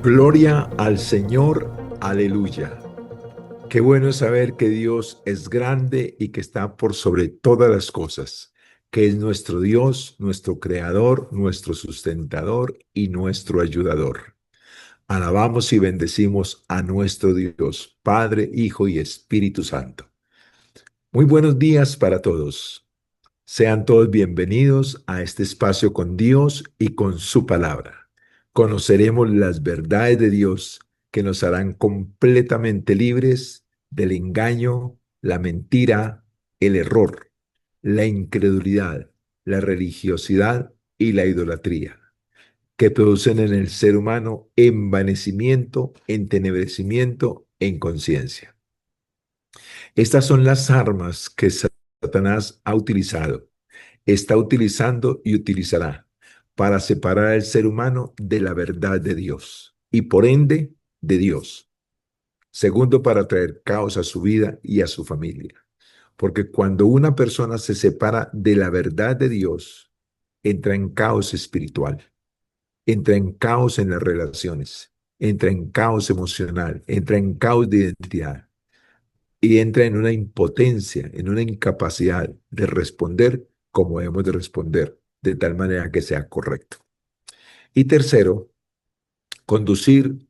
Gloria al Señor, aleluya. Qué bueno saber que Dios es grande y que está por sobre todas las cosas, que es nuestro Dios, nuestro creador, nuestro sustentador y nuestro ayudador. Alabamos y bendecimos a nuestro Dios, Padre, Hijo y Espíritu Santo. Muy buenos días para todos. Sean todos bienvenidos a este espacio con Dios y con su palabra. Conoceremos las verdades de Dios que nos harán completamente libres del engaño, la mentira, el error, la incredulidad, la religiosidad y la idolatría, que producen en el ser humano envanecimiento, entenebrecimiento e inconsciencia. Estas son las armas que Satanás ha utilizado, está utilizando y utilizará para separar al ser humano de la verdad de Dios y por ende de Dios. Segundo, para traer caos a su vida y a su familia. Porque cuando una persona se separa de la verdad de Dios, entra en caos espiritual, entra en caos en las relaciones, entra en caos emocional, entra en caos de identidad y entra en una impotencia, en una incapacidad de responder como debemos de responder, de tal manera que sea correcto. Y tercero, conducir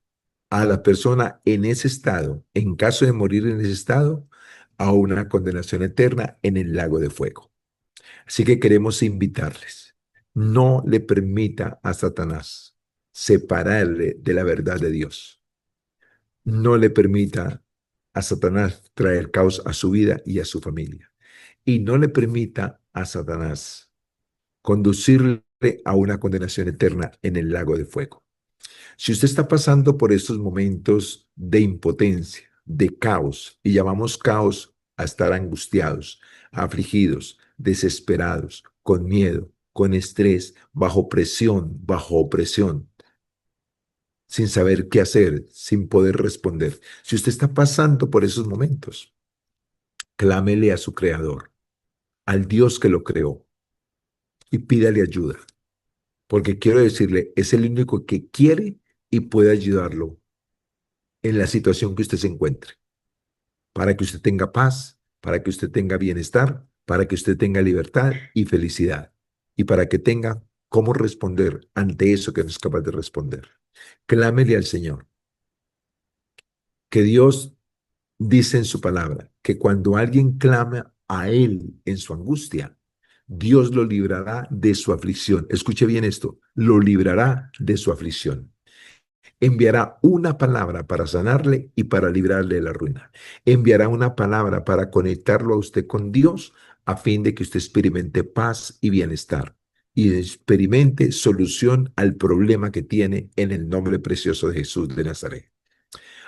a la persona en ese estado, en caso de morir en ese estado, a una condenación eterna en el lago de fuego. Así que queremos invitarles, no le permita a Satanás separarle de la verdad de Dios. No le permita a Satanás traer caos a su vida y a su familia. Y no le permita a Satanás conducirle a una condenación eterna en el lago de fuego. Si usted está pasando por estos momentos de impotencia, de caos, y llamamos caos a estar angustiados, afligidos, desesperados, con miedo, con estrés, bajo presión, bajo opresión, sin saber qué hacer, sin poder responder. Si usted está pasando por esos momentos, clámele a su creador, al Dios que lo creó, y pídale ayuda, porque quiero decirle, es el único que quiere y puede ayudarlo en la situación que usted se encuentre, para que usted tenga paz, para que usted tenga bienestar, para que usted tenga libertad y felicidad, y para que tenga cómo responder ante eso que no es capaz de responder. Clámele al Señor, que Dios dice en su palabra que cuando alguien clama a Él en su angustia, Dios lo librará de su aflicción. Escuche bien esto, lo librará de su aflicción. Enviará una palabra para sanarle y para librarle de la ruina. Enviará una palabra para conectarlo a usted con Dios a fin de que usted experimente paz y bienestar y experimente solución al problema que tiene en el nombre precioso de Jesús de Nazaret.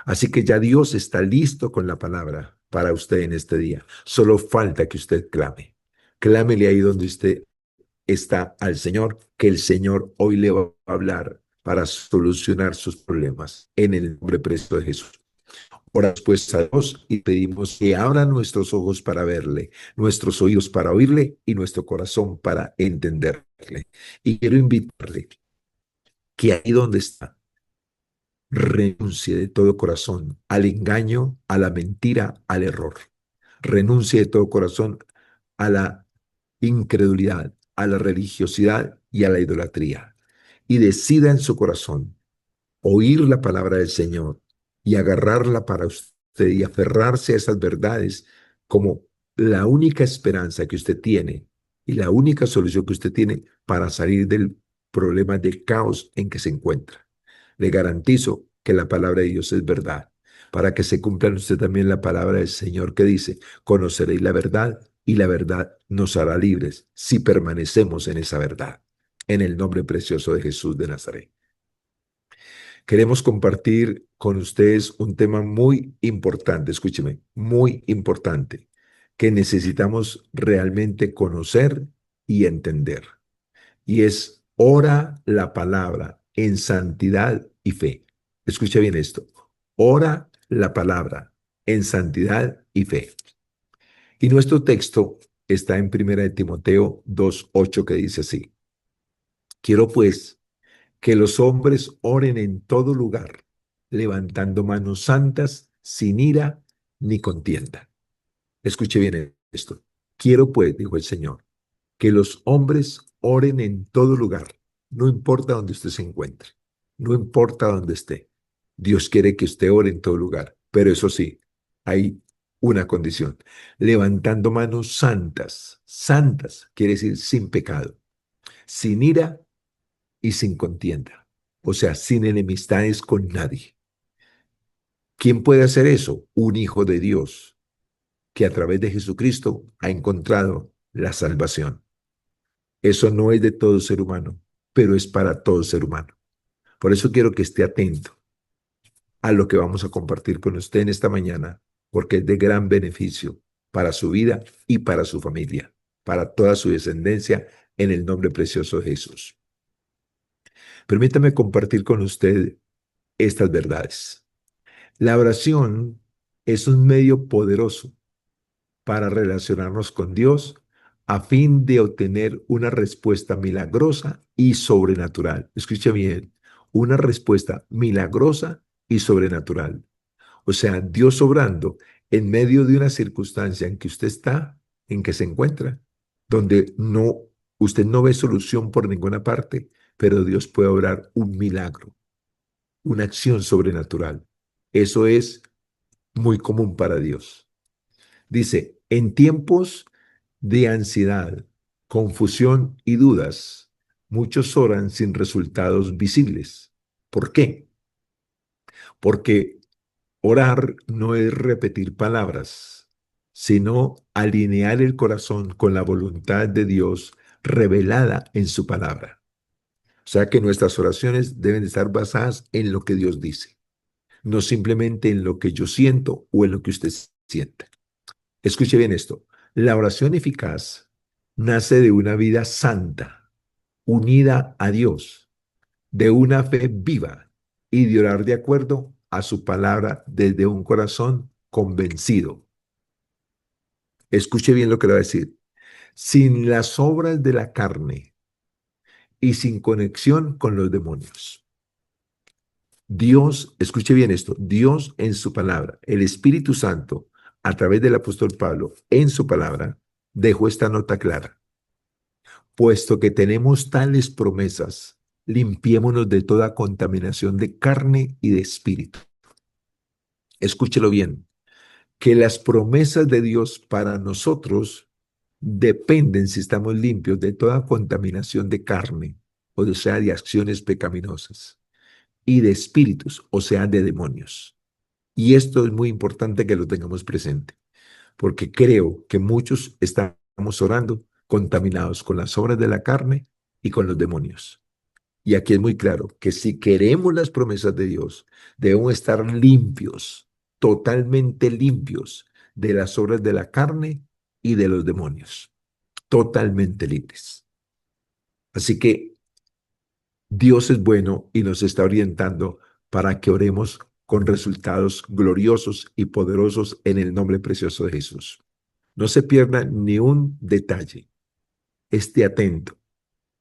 Así que ya Dios está listo con la palabra para usted en este día. Solo falta que usted clame. Clámele ahí donde usted está al Señor, que el Señor hoy le va a hablar para solucionar sus problemas en el nombre precioso de Jesús. Oramos pues a Dios y pedimos que abra nuestros ojos para verle, nuestros oídos para oírle y nuestro corazón para entenderle. Y quiero invitarle que ahí donde está, renuncie de todo corazón al engaño, a la mentira, al error. Renuncie de todo corazón a la incredulidad, a la religiosidad y a la idolatría. Y decida en su corazón oír la palabra del Señor y agarrarla para usted y aferrarse a esas verdades como la única esperanza que usted tiene y la única solución que usted tiene para salir del problema de caos en que se encuentra. Le garantizo que la palabra de Dios es verdad, para que se cumpla en usted también la palabra del Señor que dice, conoceréis la verdad y la verdad nos hará libres si permanecemos en esa verdad. En el nombre precioso de Jesús de Nazaret. Queremos compartir con ustedes un tema muy importante, escúcheme, muy importante, que necesitamos realmente conocer y entender. Y es ora la palabra en santidad y fe. Escucha bien esto. Ora la palabra en santidad y fe. Y nuestro texto está en 1 de Timoteo 2:8 que dice así. Quiero pues que los hombres oren en todo lugar, levantando manos santas, sin ira ni contienda. Escuche bien esto. Quiero pues, dijo el Señor, que los hombres oren en todo lugar, no importa donde usted se encuentre, no importa dónde esté. Dios quiere que usted ore en todo lugar, pero eso sí, hay una condición, levantando manos santas, santas quiere decir sin pecado, sin ira y sin contienda, o sea, sin enemistades con nadie. ¿Quién puede hacer eso? Un hijo de Dios que a través de Jesucristo ha encontrado la salvación. Eso no es de todo ser humano, pero es para todo ser humano. Por eso quiero que esté atento a lo que vamos a compartir con usted en esta mañana, porque es de gran beneficio para su vida y para su familia, para toda su descendencia, en el nombre precioso de Jesús. Permítame compartir con usted estas verdades. La oración es un medio poderoso para relacionarnos con Dios a fin de obtener una respuesta milagrosa y sobrenatural. Escuche bien, una respuesta milagrosa y sobrenatural. O sea, Dios obrando en medio de una circunstancia en que usted está, en que se encuentra, donde usted no ve solución por ninguna parte, pero Dios puede obrar un milagro, una acción sobrenatural. Eso es muy común para Dios. Dice, en tiempos de ansiedad, confusión y dudas, muchos oran sin resultados visibles. ¿Por qué? Porque orar no es repetir palabras, sino alinear el corazón con la voluntad de Dios revelada en su palabra. O sea que nuestras oraciones deben estar basadas en lo que Dios dice, no simplemente en lo que yo siento o en lo que usted sienta. Escuche bien esto. La oración eficaz nace de una vida santa, unida a Dios, de una fe viva y de orar de acuerdo a su palabra desde un corazón convencido. Escuche bien lo que le voy a decir. Sin las obras de la carne y sin conexión con los demonios. Dios, escuche bien esto, Dios en su palabra, el Espíritu Santo, a través del apóstol Pablo, en su palabra, dejó esta nota clara. Puesto que tenemos tales promesas, limpiémonos de toda contaminación de carne y de espíritu. Escúchelo bien, que las promesas de Dios para nosotros dependen si estamos limpios de toda contaminación de carne, o sea, de acciones pecaminosas, y de espíritus, o sea, de demonios. Y esto es muy importante que lo tengamos presente, porque creo que muchos estamos orando contaminados con las obras de la carne y con los demonios. Y aquí es muy claro que si queremos las promesas de Dios, debemos estar limpios, totalmente limpios de las obras de la carne y de los demonios, totalmente libres. Así que Dios es bueno y nos está orientando para que oremos con resultados gloriosos y poderosos en el nombre precioso de Jesús. No se pierda ni un detalle. Esté atento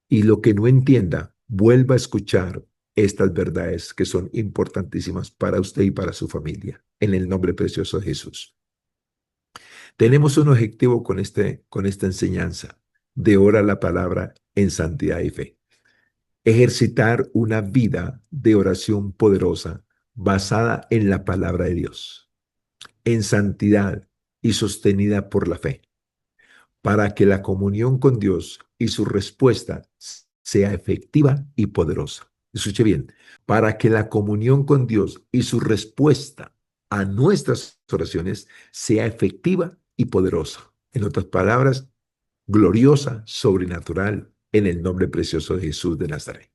y lo que no entienda, vuelva a escuchar estas verdades que son importantísimas para usted y para su familia, en el nombre precioso de Jesús. Tenemos un objetivo con esta enseñanza de orar la palabra en santidad y fe. Ejercitar una vida de oración poderosa basada en la palabra de Dios, en santidad y sostenida por la fe, para que la comunión con Dios y su respuesta sea efectiva y poderosa. Escuche bien, para que la comunión con Dios y su respuesta a nuestras oraciones sea efectiva y poderosa. En otras palabras, gloriosa, sobrenatural, en el nombre precioso de Jesús de Nazaret.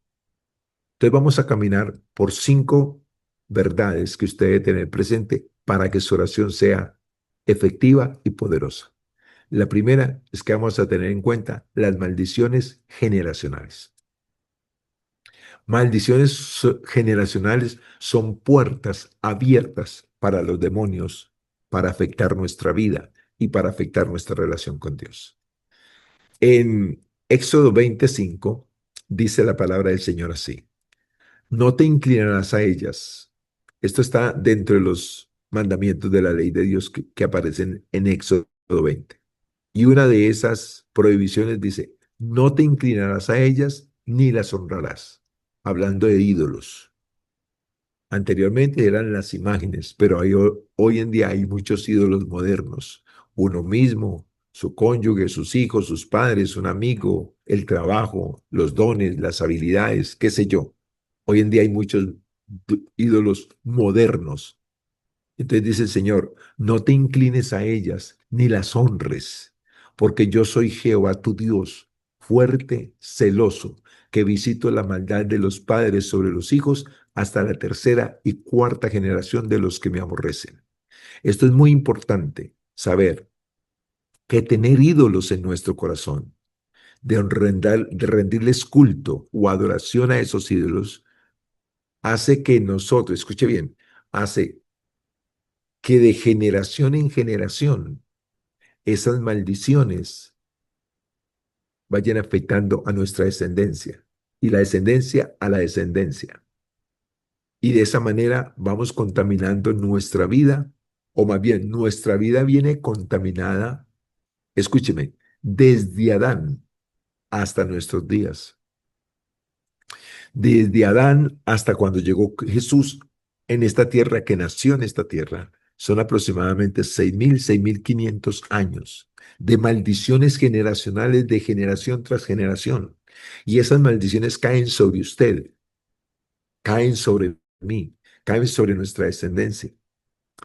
Entonces vamos a caminar por 5 verdades que usted debe tener presente para que su oración sea efectiva y poderosa. La primera es que vamos a tener en cuenta las maldiciones generacionales. Generacionales son puertas abiertas para los demonios para afectar nuestra vida y para afectar nuestra relación con Dios. En Éxodo 25 dice la palabra del Señor así. No te inclinarás a ellas. Esto está dentro de los mandamientos de la ley de Dios que aparecen en Éxodo 20. Y una de esas prohibiciones dice, no te inclinarás a ellas ni las honrarás, hablando de ídolos. Anteriormente eran las imágenes, pero hoy en día hay muchos ídolos modernos. Uno mismo, su cónyuge, sus hijos, sus padres, un amigo, el trabajo, los dones, las habilidades, qué sé yo. Hoy en día hay muchos ídolos modernos. Entonces dice el Señor, no te inclines a ellas ni las honres, porque yo soy Jehová tu Dios, fuerte, celoso, que visito la maldad de los padres sobre los hijos hasta la tercera y cuarta generación de los que me aborrecen. Esto es muy importante, saber que tener ídolos en nuestro corazón, de rendirles culto o adoración a esos ídolos, hace que nosotros, escuche bien, hace que de generación en generación esas maldiciones vayan afectando a nuestra descendencia y la descendencia a la descendencia. Y de esa manera vamos contaminando nuestra vida, o más bien nuestra vida viene contaminada, escúcheme, desde Adán hasta nuestros días. Desde Adán hasta cuando llegó Jesús en esta tierra, que nació en esta tierra, son aproximadamente 6.000, 6.500 años de maldiciones generacionales de generación tras generación. Y esas maldiciones caen sobre usted, caen sobre mí, caen sobre nuestra descendencia.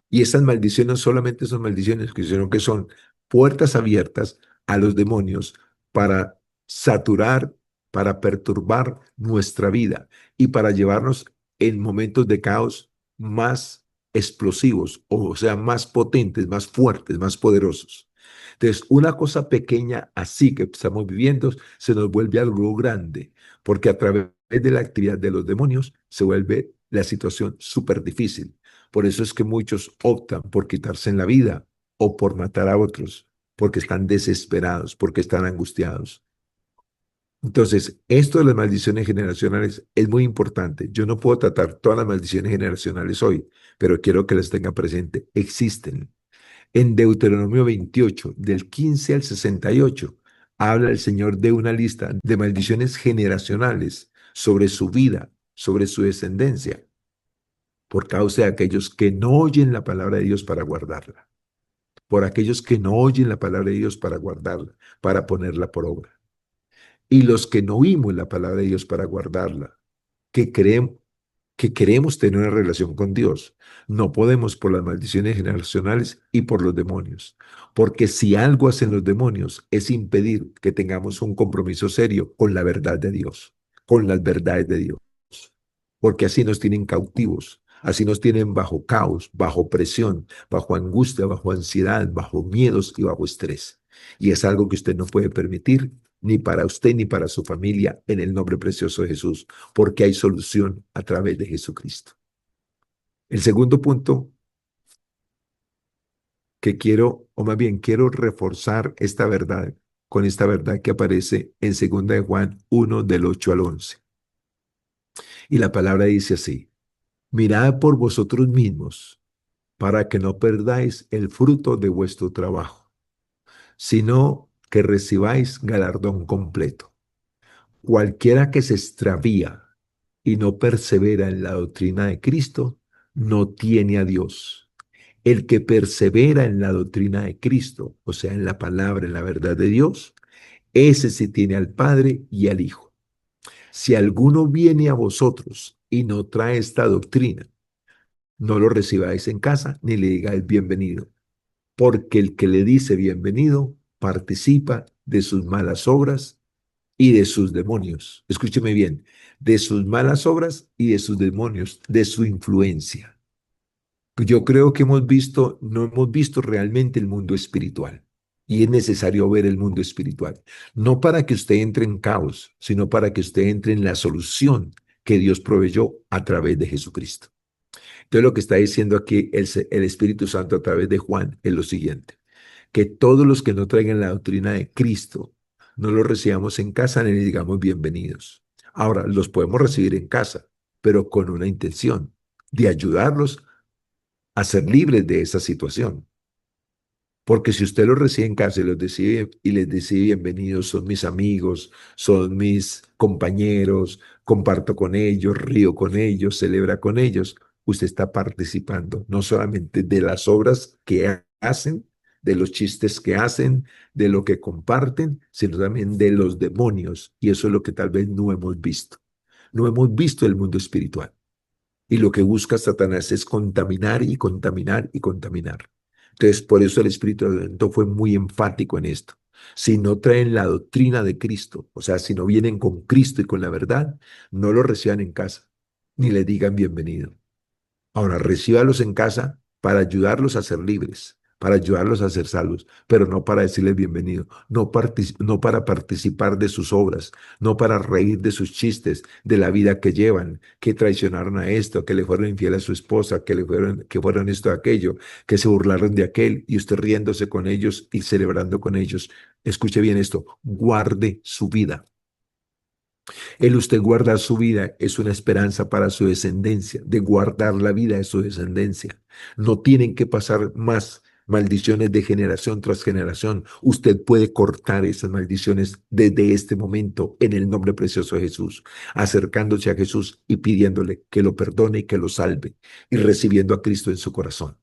Y esas maldiciones no solamente son maldiciones, sino que son puertas abiertas a los demonios para saturar, para perturbar nuestra vida y para llevarnos en momentos de caos más explosivos, o sea, más potentes, más fuertes, más poderosos. Entonces, una cosa pequeña así que estamos viviendo se nos vuelve algo grande, porque a través de la actividad de los demonios se vuelve la situación súper difícil. Por eso es que muchos optan por quitarse en la vida o por matar a otros, porque están desesperados, porque están angustiados. Entonces, esto de las maldiciones generacionales es muy importante. Yo no puedo tratar todas las maldiciones generacionales hoy, pero quiero que las tenga presente. Existen. En Deuteronomio 28, del 15 al 68, habla el Señor de una lista de maldiciones generacionales sobre su vida, sobre su descendencia, por causa de aquellos que no oyen la palabra de Dios para guardarla, por aquellos que no oyen la palabra de Dios para guardarla, para ponerla por obra. Y los que no oímos la palabra de Dios para guardarla, que creemos que queremos tener una relación con Dios. No podemos por las maldiciones generacionales y por los demonios. Porque si algo hacen los demonios es impedir que tengamos un compromiso serio con la verdad de Dios, con las verdades de Dios. Porque así nos tienen cautivos, así nos tienen bajo caos, bajo presión, bajo angustia, bajo ansiedad, bajo miedos y bajo estrés. Y es algo que usted no puede permitir ni para usted ni para su familia en el nombre precioso de Jesús, porque hay solución a través de Jesucristo. El segundo punto que quiero, o más bien quiero reforzar esta verdad con esta verdad que aparece en 2 de Juan 1 del 8 al 11. Y la palabra dice así: mirad por vosotros mismos para que no perdáis el fruto de vuestro trabajo, sino que recibáis galardón completo. Cualquiera que se extravía y no persevera en la doctrina de Cristo, no tiene a Dios. El que persevera en la doctrina de Cristo, o sea, en la palabra, en la verdad de Dios, ese sí tiene al Padre y al Hijo. Si alguno viene a vosotros y no trae esta doctrina, no lo recibáis en casa ni le digáis bienvenido, porque el que le dice bienvenido participa de sus malas obras y de sus demonios. Escúcheme bien, de sus malas obras y de sus demonios, de su influencia. Yo creo que no hemos visto realmente el mundo espiritual. Y es necesario ver el mundo espiritual. No para que usted entre en caos, sino para que usted entre en la solución que Dios proveyó a través de Jesucristo. Entonces lo que está diciendo aquí el Espíritu Santo a través de Juan es lo siguiente: que todos los que no traigan la doctrina de Cristo no los recibamos en casa ni les digamos bienvenidos. Ahora, los podemos recibir en casa, pero con una intención de ayudarlos a ser libres de esa situación. Porque si usted los recibe en casa y les dice bienvenidos, son mis amigos, son mis compañeros, comparto con ellos, río con ellos, celebra con ellos, usted está participando no solamente de las obras que hacen, de los chistes que hacen, de lo que comparten, sino también de los demonios. Y eso es lo que tal vez no hemos visto. No hemos visto el mundo espiritual. Y lo que busca Satanás es contaminar y contaminar y contaminar. Entonces, por eso el Espíritu Santo fue muy enfático en esto. Si no traen la doctrina de Cristo, o sea, si no vienen con Cristo y con la verdad, no lo reciban en casa, ni le digan bienvenido. Ahora, recíbalos en casa para ayudarlos a ser libres, para ayudarlos a ser salvos, pero no para decirles bienvenido, no para participar de sus obras, no para reír de sus chistes, de la vida que llevan, que traicionaron a esto, que le fueron infiel a su esposa, que fueron esto, aquello, que se burlaron de aquel, y usted riéndose con ellos y celebrando con ellos. Escuche bien esto, guarde su vida. El usted guardar su vida es una esperanza para su descendencia, de guardar la vida de su descendencia. No tienen que pasar más maldiciones de generación tras generación. Usted puede cortar esas maldiciones desde este momento en el nombre precioso de Jesús, acercándose a Jesús y pidiéndole que lo perdone y que lo salve y recibiendo a Cristo en su corazón.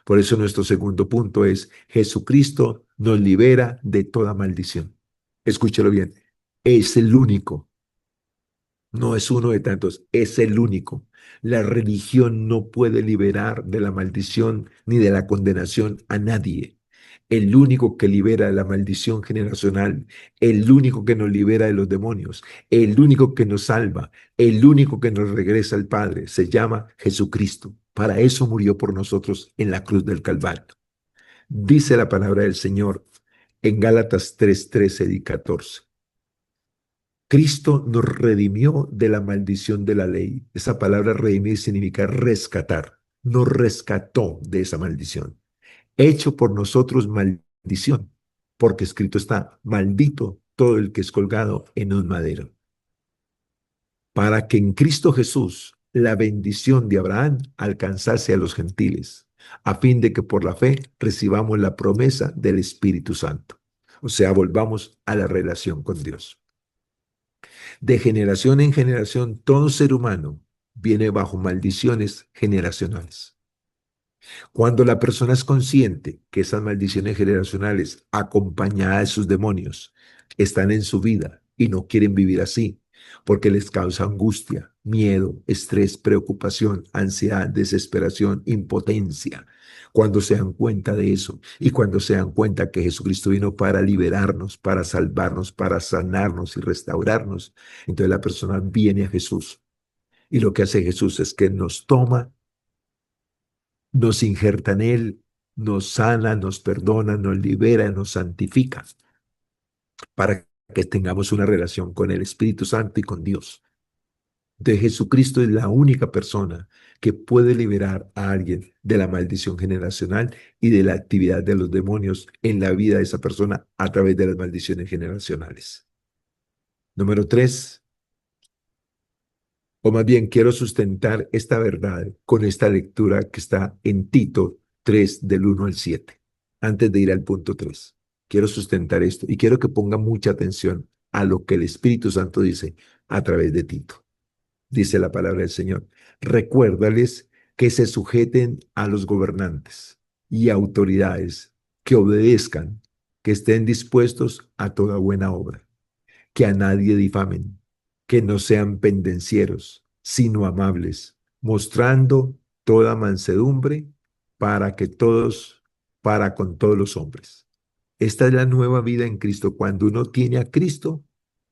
Por eso nuestro segundo punto es, Jesucristo nos libera de toda maldición. Escúchelo bien, es el único, no es uno de tantos, es el único. La religión no puede liberar de la maldición ni de la condenación a nadie. El único que libera de la maldición generacional, el único que nos libera de los demonios, el único que nos salva, el único que nos regresa al Padre, se llama Jesucristo. Para eso murió por nosotros en la cruz del Calvario. Dice la palabra del Señor en Gálatas 3:13 y 14. Cristo nos redimió de la maldición de la ley. Esa palabra redimir significa rescatar. Nos rescató de esa maldición. Hecho por nosotros maldición, porque escrito está, maldito todo el que es colgado en un madero. Para que en Cristo Jesús la bendición de Abraham alcanzase a los gentiles, a fin de que por la fe recibamos la promesa del Espíritu Santo. O sea, volvamos a la relación con Dios. De generación en generación, todo ser humano viene bajo maldiciones generacionales. Cuando la persona es consciente que esas maldiciones generacionales, acompañadas de sus demonios, están en su vida y no quieren vivir así, porque les causa angustia, miedo, estrés, preocupación, ansiedad, desesperación, impotencia. Cuando se dan cuenta de eso y cuando se dan cuenta que Jesucristo vino para liberarnos, para salvarnos, para sanarnos y restaurarnos, entonces la persona viene a Jesús. Y lo que hace Jesús es que nos toma, nos injerta en Él, nos sana, nos perdona, nos libera, nos santifica, para que tengamos una relación con el Espíritu Santo y con Dios. Entonces Jesucristo es la única persona que puede liberar a alguien de la maldición generacional y de la actividad de los demonios en la vida de esa persona a través de las maldiciones generacionales. Número 3, o más bien quiero sustentar esta verdad con esta lectura que está en Tito 3 del 1 al 7. Antes de ir al punto 3, quiero sustentar esto y quiero que ponga mucha atención a lo que el Espíritu Santo dice a través de Tito. Dice la palabra del Señor, recuérdales que se sujeten a los gobernantes y autoridades, que obedezcan, que estén dispuestos a toda buena obra, que a nadie difamen, que no sean pendencieros, sino amables, mostrando toda mansedumbre para que todos, para con todos los hombres. Esta es la nueva vida en Cristo. Cuando uno tiene a Cristo,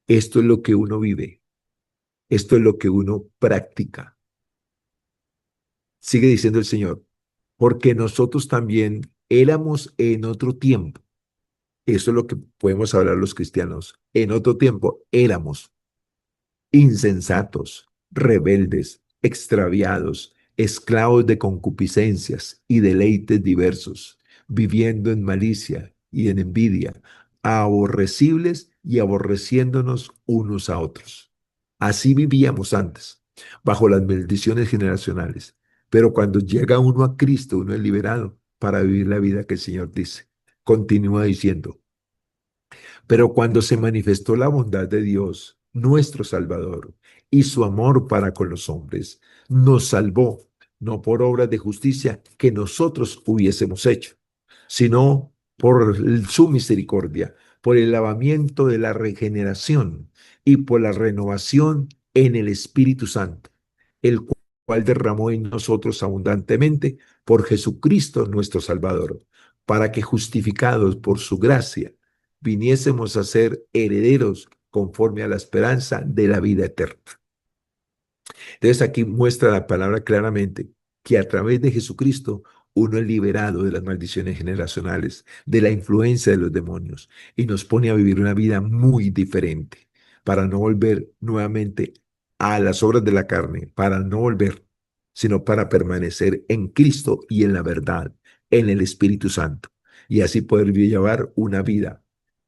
esto es lo que uno vive, esto es lo que uno practica. Sigue diciendo el Señor, porque nosotros también éramos en otro tiempo. Eso es lo que podemos hablar los cristianos. En otro tiempo éramos insensatos, rebeldes, extraviados, esclavos de concupiscencias y deleites diversos, viviendo en malicia y en envidia, aborrecibles y aborreciéndonos unos a otros. Así vivíamos antes, bajo las maldiciones generacionales. Pero cuando llega uno a Cristo, uno es liberado para vivir la vida que el Señor dice. Continúa diciendo, pero cuando se manifestó la bondad de Dios, nuestro Salvador, y su amor para con los hombres, nos salvó, no por obras de justicia que nosotros hubiésemos hecho, sino por su misericordia, por el lavamiento de la regeneración y por la renovación en el Espíritu Santo, el cual derramó en nosotros abundantemente por Jesucristo nuestro Salvador, para que justificados por su gracia, viniésemos a ser herederos conforme a la esperanza de la vida eterna. Entonces aquí muestra la palabra claramente que a través de Jesucristo uno es liberado de las maldiciones generacionales, de la influencia de los demonios y nos pone a vivir una vida muy diferente para no volver nuevamente a las obras de la carne, para no volver, sino para permanecer en Cristo y en la verdad, en el Espíritu Santo y así poder llevar una vida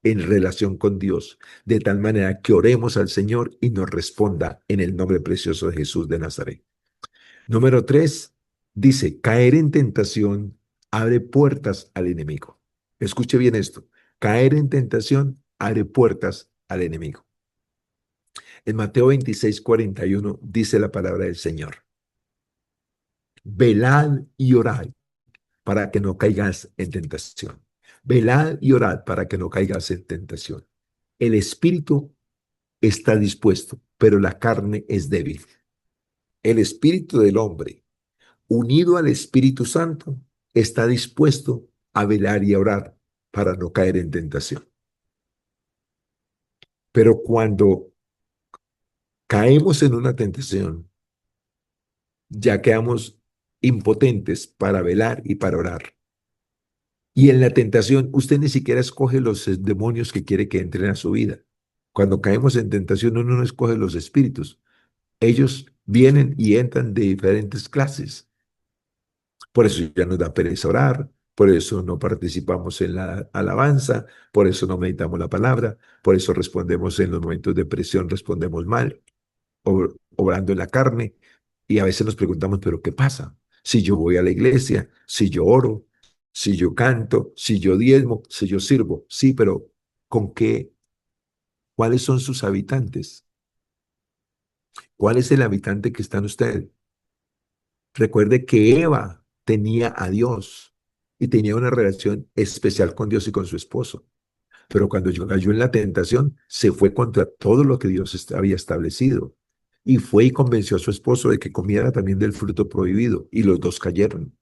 en relación con Dios, de tal manera que oremos al Señor y nos responda en el nombre precioso de Jesús de Nazaret. Número 3 dice, caer en tentación abre puertas al enemigo. Escuche bien esto, caer en tentación abre puertas al enemigo. En Mateo 26:41 dice la palabra del Señor, velad y orad para que no caigas en tentación. Velad y orad para que no caigas en tentación. El espíritu está dispuesto, pero la carne es débil. El espíritu del hombre, unido al Espíritu Santo, está dispuesto a velar y a orar para no caer en tentación. Pero cuando caemos en una tentación, ya quedamos impotentes para velar y para orar. Y en la tentación, usted ni siquiera escoge los demonios que quiere que entren a su vida. Cuando caemos en tentación, uno no escoge los espíritus. Ellos vienen y entran de diferentes clases. Por eso ya nos da pereza orar, por eso no participamos en la alabanza, por eso no meditamos la palabra, por eso respondemos en los momentos de presión, respondemos mal, obrando en la carne. Y a veces nos preguntamos, ¿pero qué pasa? Si yo voy a la iglesia, si yo oro, si yo canto, si yo diezmo, si yo sirvo. Sí, pero ¿con qué? ¿Cuáles son sus habitantes? ¿Cuál es el habitante que está en usted? Recuerde que Eva tenía a Dios y tenía una relación especial con Dios y con su esposo. Pero cuando cayó en la tentación, se fue contra todo lo que Dios había establecido. Y fue y convenció a su esposo de que comiera también del fruto prohibido. Y los dos cayeron.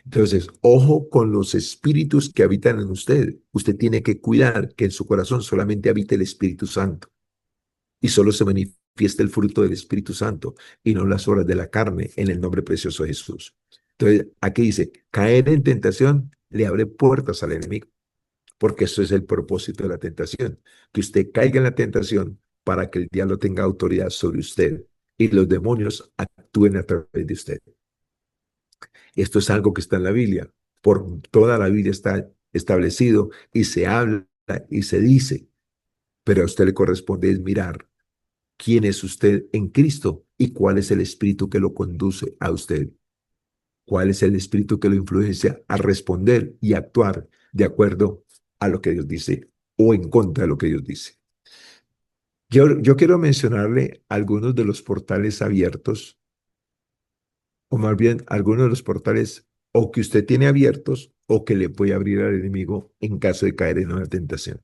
Entonces, ojo con los espíritus que habitan en usted. Usted tiene que cuidar que en su corazón solamente habite el Espíritu Santo y solo se manifiesta el fruto del Espíritu Santo y no las obras de la carne en el nombre precioso de Jesús. Entonces, aquí dice, caer en tentación le abre puertas al enemigo, porque eso es el propósito de la tentación, que usted caiga en la tentación para que el diablo tenga autoridad sobre usted y los demonios actúen a través de usted. Esto es algo que está en la Biblia, por toda la Biblia está establecido y se habla y se dice, pero a usted le corresponde es mirar quién es usted en Cristo y cuál es el espíritu que lo conduce a usted. Cuál es el espíritu que lo influencia a responder y actuar de acuerdo a lo que Dios dice o en contra de lo que Dios dice. Yo quiero mencionarle algunos de los portales abiertos, o más bien algunos de los portales o que usted tiene abiertos o que le puede abrir al enemigo en caso de caer en una tentación.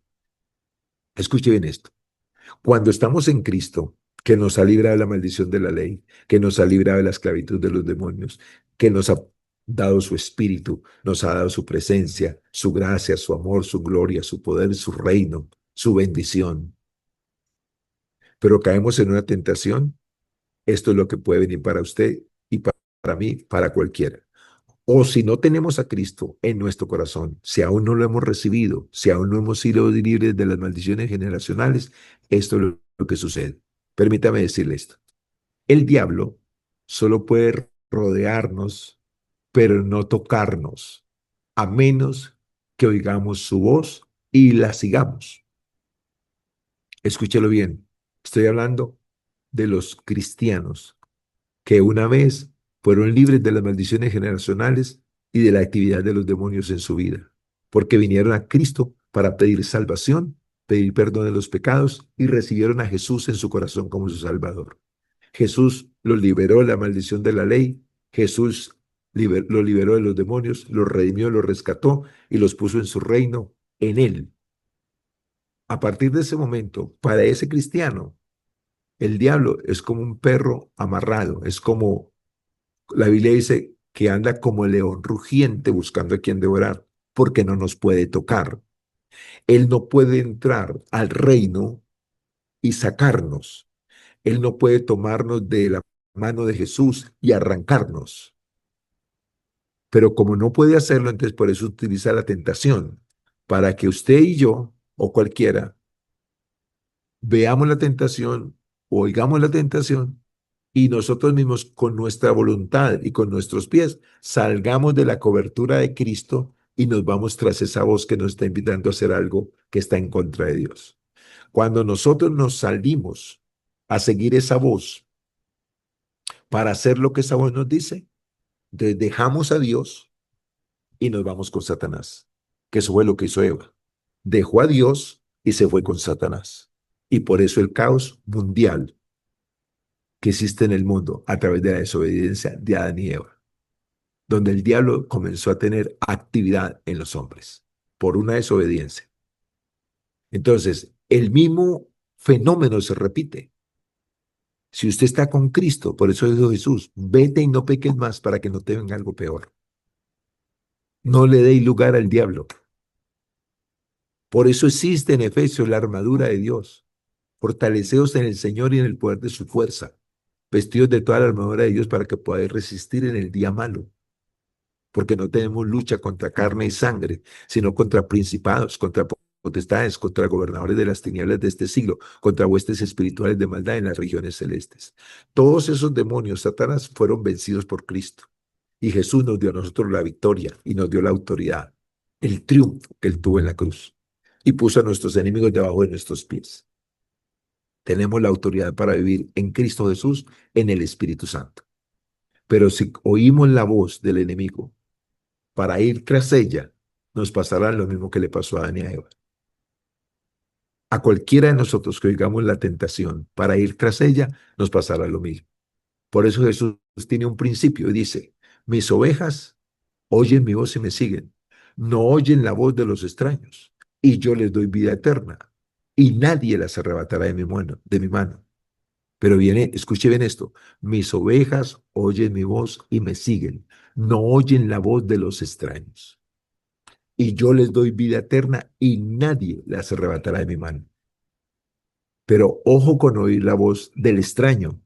Escuche bien esto. Cuando estamos en Cristo, que nos ha librado de la maldición de la ley, que nos ha librado de la esclavitud de los demonios, que nos ha dado su espíritu, nos ha dado su presencia, su gracia, su amor, su gloria, su poder, su reino, su bendición. Pero caemos en una tentación, esto es lo que puede venir para usted y para mí, para cualquiera. O si no tenemos a Cristo en nuestro corazón, si aún no lo hemos recibido, si aún no hemos sido libres de las maldiciones generacionales, esto es lo que sucede. Permítame decirle esto. El diablo solo puede rodearnos, pero no tocarnos, a menos que oigamos su voz y la sigamos. Escúchelo bien. Estoy hablando de los cristianos. que una vez fueron libres de las maldiciones generacionales y de la actividad de los demonios en su vida, porque vinieron a Cristo para pedir salvación, pedir perdón de los pecados y recibieron a Jesús en su corazón como su Salvador. Jesús los liberó de la maldición de la ley, Jesús los liberó de los demonios, los redimió, los rescató y los puso en su reino en él. A partir de ese momento, para ese cristiano, el diablo es como un perro amarrado, es como la Biblia dice que anda como el león rugiente buscando a quien devorar, porque no nos puede tocar. Él no puede entrar al reino y sacarnos. Él no puede tomarnos de la mano de Jesús y arrancarnos. Pero como no puede hacerlo, entonces por eso utiliza la tentación, para que usted y yo, o cualquiera, veamos la tentación, oigamos la tentación y nosotros mismos con nuestra voluntad y con nuestros pies salgamos de la cobertura de Cristo y nos vamos tras esa voz que nos está invitando a hacer algo que está en contra de Dios. Cuando nosotros nos salimos a seguir esa voz para hacer lo que esa voz nos dice, dejamos a Dios y nos vamos con Satanás, que eso fue lo que hizo Eva. Dejó a Dios y se fue con Satanás. Y por eso el caos mundial que existe en el mundo a través de la desobediencia de Adán y Eva, donde el diablo comenzó a tener actividad en los hombres por una desobediencia. Entonces, el mismo fenómeno se repite. Si usted está con Cristo, por eso dijo Jesús, vete y no peques más para que no te venga algo peor. No le deis lugar al diablo. Por eso existe en Efesios la armadura de Dios. Fortaleceos en el Señor y en el poder de su fuerza, vestidos de toda la armadura de Dios para que podáis resistir en el día malo. Porque no tenemos lucha contra carne y sangre, sino contra principados, contra potestades, contra gobernadores de las tinieblas de este siglo, contra huestes espirituales de maldad en las regiones celestes. Todos esos demonios, Satanás, fueron vencidos por Cristo. Y Jesús nos dio a nosotros la victoria y nos dio la autoridad, el triunfo que él tuvo en la cruz. Y puso a nuestros enemigos debajo de nuestros pies. Tenemos la autoridad para vivir en Cristo Jesús, en el Espíritu Santo. Pero si oímos la voz del enemigo para ir tras ella, nos pasará lo mismo que le pasó a Adán y a Eva. A cualquiera de nosotros que oigamos la tentación para ir tras ella, nos pasará lo mismo. Por eso Jesús tiene un principio y dice, mis ovejas oyen mi voz y me siguen. No oyen la voz de los extraños. Y yo les doy vida eterna. Y nadie las arrebatará de mi mano, de mi mano. Pero viene, escuche bien esto, mis ovejas oyen mi voz y me siguen. No oyen la voz de los extraños. Y yo les doy vida eterna y nadie las arrebatará de mi mano. Pero ojo con oír la voz del extraño,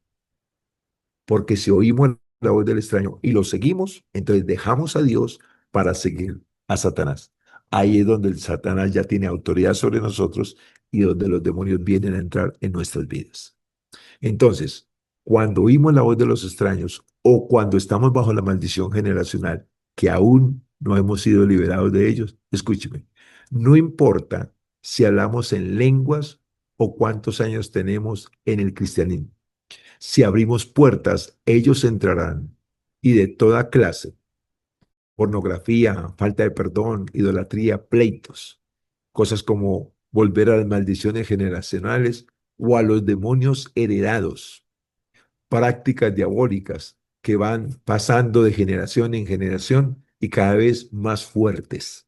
porque si oímos la voz del extraño y lo seguimos, entonces dejamos a Dios para seguir a Satanás. Ahí es donde el Satanás ya tiene autoridad sobre nosotros y donde los demonios vienen a entrar en nuestras vidas. Entonces, cuando oímos la voz de los extraños o cuando estamos bajo la maldición generacional, que aún no hemos sido liberados de ellos, escúcheme, no importa si hablamos en lenguas o cuántos años tenemos en el cristianismo. Si abrimos puertas, ellos entrarán y de toda clase, pornografía, falta de perdón, idolatría, pleitos, cosas como volver a las maldiciones generacionales o a los demonios heredados, prácticas diabólicas que van pasando de generación en generación y cada vez más fuertes.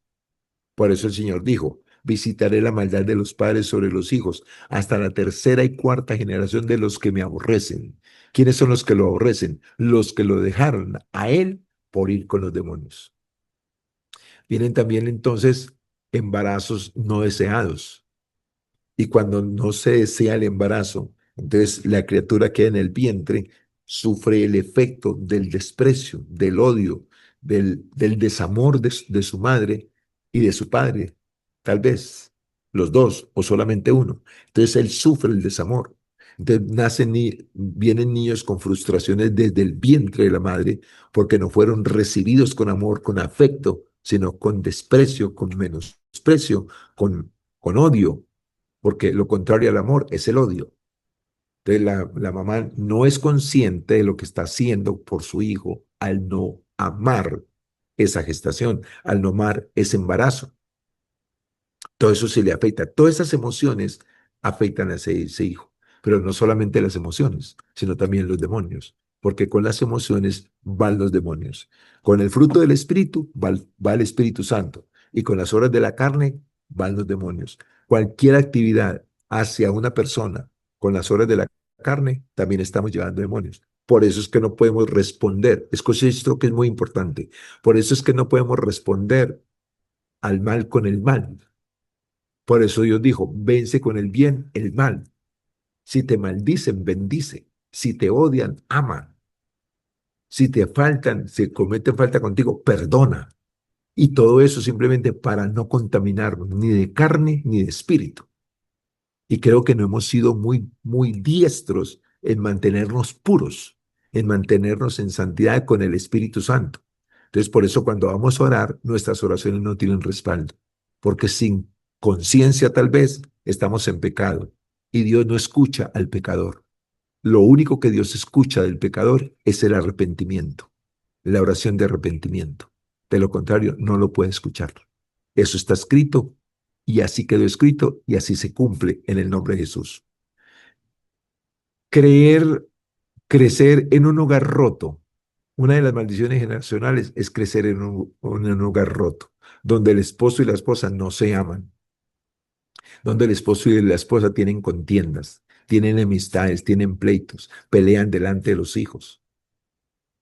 Por eso el Señor dijo, visitaré la maldad de los padres sobre los hijos, hasta la tercera y cuarta generación de los que me aborrecen. ¿Quiénes son los que lo aborrecen? Los que lo dejaron a él por ir con los demonios. Vienen también entonces embarazos no deseados. Y cuando no se desea el embarazo, entonces la criatura queda en el vientre, sufre el efecto del desprecio, del odio, del desamor de su madre y de su padre. Tal vez los dos o solamente uno. Entonces él sufre el desamor. Entonces vienen niños con frustraciones desde el vientre de la madre porque no fueron recibidos con amor, con afecto, sino con desprecio, con menosprecio, con odio, porque lo contrario al amor es el odio. Entonces la mamá no es consciente de lo que está haciendo por su hijo al no amar esa gestación, al no amar ese embarazo. Todo eso se le afecta. Todas esas emociones afectan a ese hijo. Pero no solamente las emociones, sino también los demonios. Porque con las emociones van los demonios. Con el fruto del Espíritu va el Espíritu Santo. Y con las obras de la carne van los demonios. Cualquier actividad hacia una persona con las obras de la carne, también estamos llevando demonios. Por eso es que no podemos responder. Escuche esto que es muy importante. Por eso es que no podemos responder al mal con el mal. Por eso Dios dijo, vence con el bien el mal. Si te maldicen, bendice. Si te odian, ama. Si te faltan, si cometen falta contigo, perdona. Y todo eso simplemente para no contaminarnos ni de carne ni de espíritu. Y creo que no hemos sido muy diestros en mantenernos puros, en mantenernos en santidad con el Espíritu Santo. Entonces, por eso cuando vamos a orar, nuestras oraciones no tienen respaldo, porque sin conciencia tal vez estamos en pecado y Dios no escucha al pecador. Lo único que Dios escucha del pecador es el arrepentimiento, la oración de arrepentimiento. De lo contrario, no lo puede escuchar. Eso está escrito y así quedó escrito y así se cumple en el nombre de Jesús. Creer, crecer en un hogar roto. Una de las maldiciones generacionales es crecer en un hogar roto, donde el esposo y la esposa no se aman, donde el esposo y la esposa tienen contiendas, tienen enemistades, tienen pleitos, pelean delante de los hijos,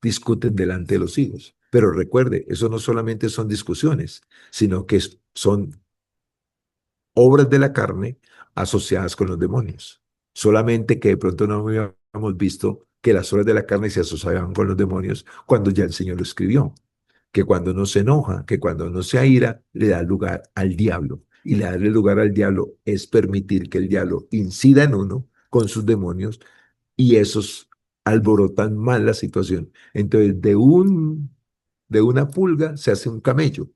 discuten delante de los hijos. Pero recuerde, eso no solamente son discusiones, sino que son obras de la carne asociadas con los demonios. Solamente que de pronto no habíamos visto que las obras de la carne se asociaban con los demonios cuando ya el Señor lo escribió. Que cuando uno se enoja, que cuando uno se aira, le da lugar al diablo. Y le darle lugar al diablo es permitir que el diablo incida en uno con sus demonios y esos alborotan mal la situación. Entonces, de una pulga se hace un camello,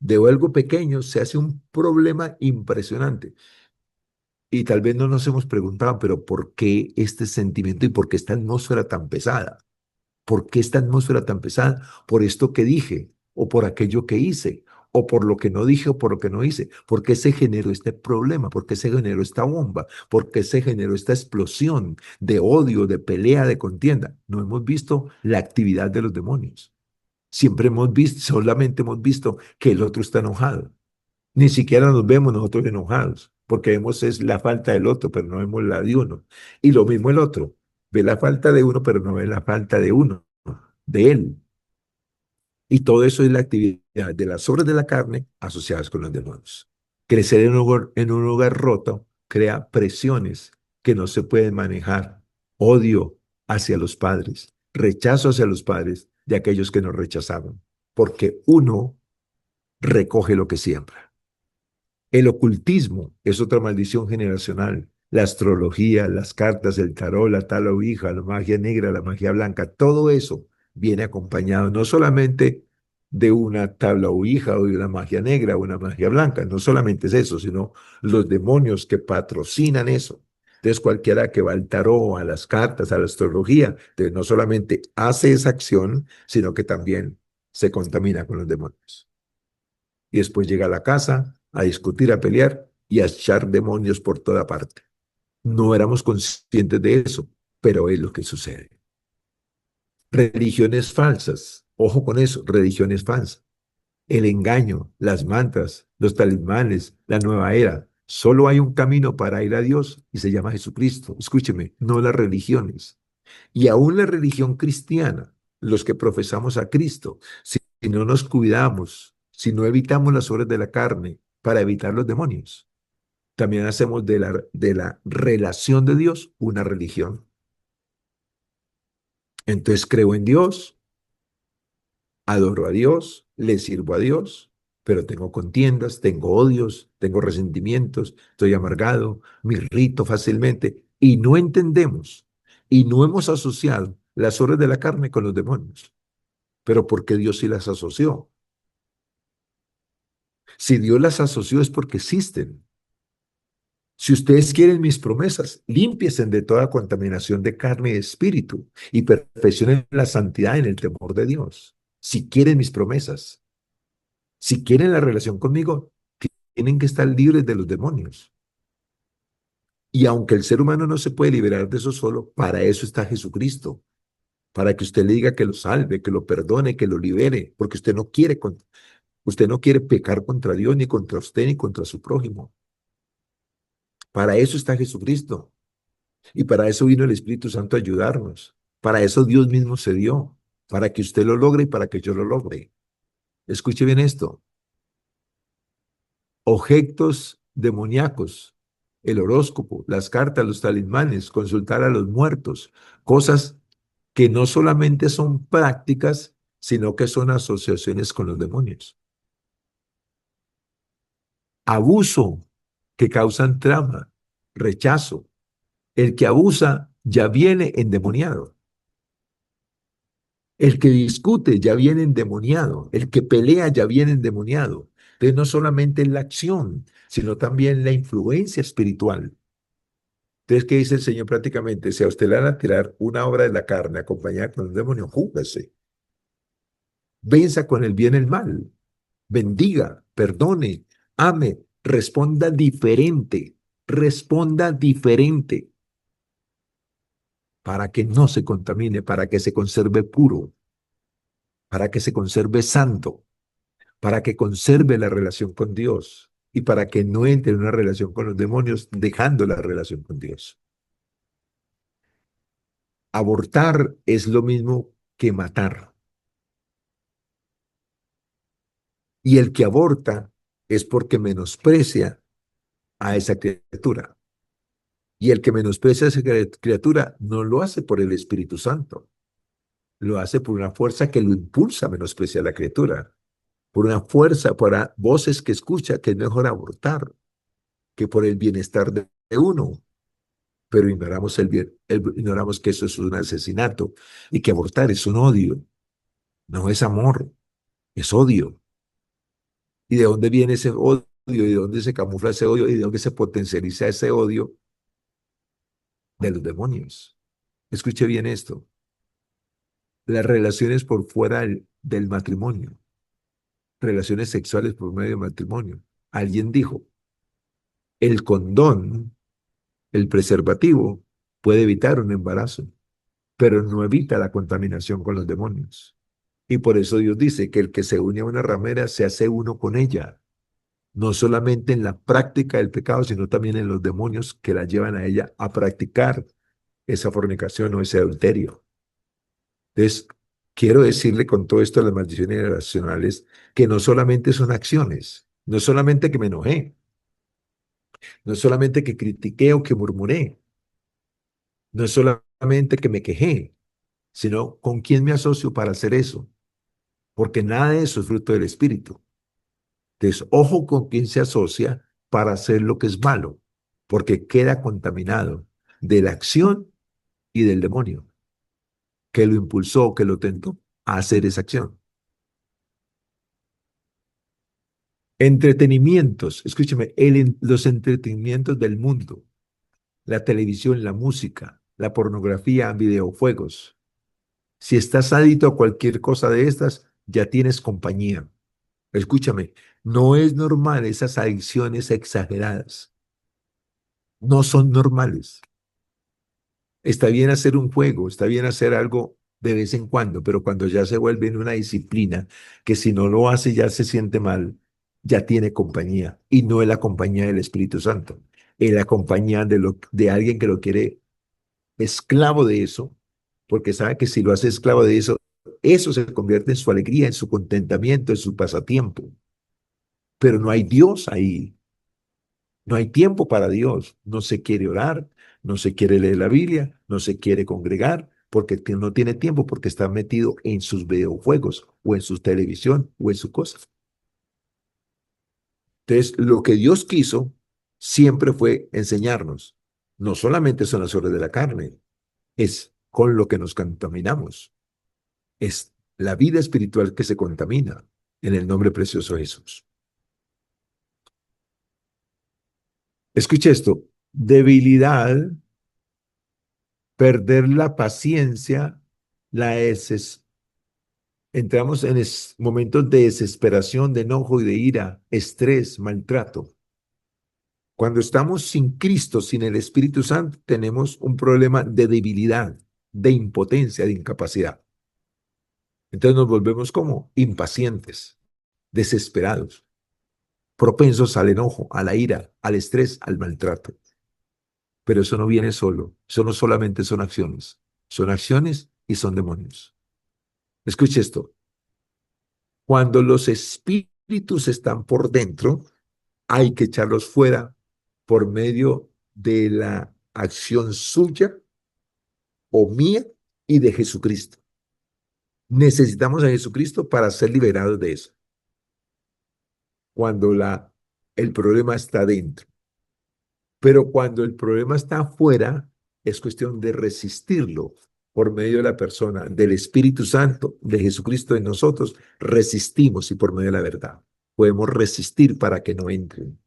de algo pequeño se hace un problema impresionante. Y tal vez no nos hemos preguntado, pero ¿por qué este sentimiento y por qué esta atmósfera tan pesada? ¿Por qué esta atmósfera tan pesada? ¿Por esto que dije? ¿O por aquello que hice? ¿O por lo que no dije o por lo que no hice? ¿Por qué se generó este problema? ¿Por qué se generó esta bomba? ¿Por qué se generó esta explosión de odio, de pelea, de contienda? No hemos visto la actividad de los demonios. Siempre hemos visto, solamente hemos visto que el otro está enojado. Ni siquiera nos vemos nosotros enojados, porque vemos es la falta del otro, pero no vemos la de uno. Y lo mismo el otro, ve la falta de uno, pero no ve la falta de uno, de él. Y todo eso es la actividad de las obras de la carne asociadas con los demonios. Crecer en un hogar roto crea presiones que no se pueden manejar. Odio hacia los padres, rechazo hacia los padres de aquellos que nos rechazaron, porque uno recoge lo que siembra. El ocultismo es otra maldición generacional. La astrología, las cartas, el tarot, la tal ouija, la magia negra, la magia blanca, todo eso viene acompañado no solamente de una tabla ouija o de una magia negra o una magia blanca, no solamente es eso, sino los demonios que patrocinan eso. Entonces cualquiera que va al tarot, a las cartas, a la astrología, entonces no solamente hace esa acción, sino que también se contamina con los demonios y después llega a la casa a discutir, a pelear y a echar demonios por toda parte. No éramos conscientes de eso, pero es lo que sucede. Religiones falsas, ojo con eso, religiones falsas. El engaño, las mantras, los talismanes, la nueva era. Solo hay un camino para ir a Dios y se llama Jesucristo. Escúcheme, no las religiones. Y aún la religión cristiana, los que profesamos a Cristo, si no nos cuidamos, si no evitamos las obras de la carne para evitar los demonios, también hacemos de la relación de Dios una religión. Entonces creo en Dios, adoro a Dios, le sirvo a Dios, pero tengo contiendas, tengo odios, tengo resentimientos, estoy amargado, me irrito fácilmente y no entendemos y no hemos asociado las obras de la carne con los demonios. Pero porque Dios sí las asoció. Si Dios las asoció es porque existen. Si ustedes quieren mis promesas, límpiense de toda contaminación de carne y de espíritu y perfeccionen la santidad en el temor de Dios. Si quieren mis promesas, si quieren la relación conmigo, tienen que estar libres de los demonios. Y aunque el ser humano no se puede liberar de eso solo, para eso está Jesucristo, para que usted le diga que lo salve, que lo perdone, que lo libere, porque usted no quiere pecar contra Dios, ni contra usted, ni contra su prójimo. Para eso está Jesucristo. Y para eso vino el Espíritu Santo a ayudarnos. Para eso Dios mismo se dio, para que usted lo logre y para que yo lo logre. Escuche bien esto. Objetos demoníacos, el horóscopo, las cartas, los talismanes, consultar a los muertos, cosas que no solamente son prácticas, sino que son asociaciones con los demonios. Abuso que causan trama, rechazo. El que abusa ya viene endemoniado. El que discute ya viene endemoniado. El que pelea ya viene endemoniado. Entonces no solamente la acción, sino también la influencia espiritual. Entonces, ¿qué dice el Señor prácticamente? Si a usted le van a tirar una obra de la carne acompañada con un demonio, júgase. Venza con el bien el mal. Bendiga, perdone, ame, responda diferente para que no se contamine, para que se conserve puro, para que se conserve santo, para que conserve la relación con Dios y para que no entre en una relación con los demonios dejando la relación con Dios. Abortar es lo mismo que matar. Y el que aborta es porque menosprecia a esa criatura. Y el que menosprecia a esa criatura no lo hace por el Espíritu Santo, lo hace por una fuerza que lo impulsa a menospreciar a la criatura, por una fuerza, por voces que escucha que es mejor abortar que por el bienestar de uno. Pero ignoramos ignoramos que eso es un asesinato y que abortar es un odio, no es amor, es odio. ¿Y de dónde viene ese odio? ¿Y de dónde se camufla ese odio? ¿Y de dónde se potencializa ese odio? De los demonios. Escuche bien esto. Las relaciones por fuera del matrimonio, relaciones sexuales por medio del matrimonio. Alguien dijo, el condón, el preservativo, puede evitar un embarazo, pero no evita la contaminación con los demonios. Y por eso Dios dice que el que se une a una ramera se hace uno con ella, no solamente en la práctica del pecado, sino también en los demonios que la llevan a ella a practicar esa fornicación o ese adulterio. Entonces, quiero decirle con todo esto de las maldiciones relacionales que no solamente son acciones, no es solamente que me enojé, no es solamente que critiqué o que murmuré, no es solamente que me quejé, sino con quién me asocio para hacer eso, porque nada de eso es fruto del Espíritu. Entonces, ojo con quién se asocia para hacer lo que es malo, porque queda contaminado de la acción y del demonio que lo impulsó, que lo tentó a hacer esa acción. Entretenimientos, escúcheme, los entretenimientos del mundo, la televisión, la música, la pornografía, videojuegos. Si estás adicto a cualquier cosa de estas, ya tienes compañía. Escúchame, no es normal esas adicciones exageradas. No son normales. Está bien hacer un juego, está bien hacer algo de vez en cuando, pero cuando ya se vuelve en una disciplina que si no lo hace ya se siente mal, ya tiene compañía y no es la compañía del Espíritu Santo, es la compañía de alguien que lo quiere esclavo de eso, porque sabe que si lo hace esclavo de eso, eso se convierte en su alegría, en su contentamiento, en su pasatiempo. Pero no hay Dios ahí. No hay tiempo para Dios. No se quiere orar, no se quiere leer la Biblia, no se quiere congregar, porque no tiene tiempo, porque está metido en sus videojuegos o en su televisión o en su cosa. Entonces, lo que Dios quiso siempre fue enseñarnos. No solamente son las obras de la carne, es con lo que nos contaminamos. Es la vida espiritual que se contamina en el nombre precioso de Jesús. Escuche esto. Debilidad, perder la paciencia, la entramos en momentos de desesperación, de enojo y de ira, estrés, maltrato. Cuando estamos sin Cristo, sin el Espíritu Santo, tenemos un problema de debilidad, de impotencia, de incapacidad. Entonces nos volvemos como impacientes, desesperados, propensos al enojo, a la ira, al estrés, al maltrato. Pero eso no viene solo, eso no solamente son acciones y son demonios. Escuche esto, cuando los espíritus están por dentro, hay que echarlos fuera por medio de la acción suya o mía y de Jesucristo. Necesitamos a Jesucristo para ser liberados de eso. Cuando el problema está dentro. Pero cuando el problema está afuera, es cuestión de resistirlo por medio de la persona del Espíritu Santo, de Jesucristo en nosotros, resistimos y por medio de la verdad. Podemos resistir para que no entren.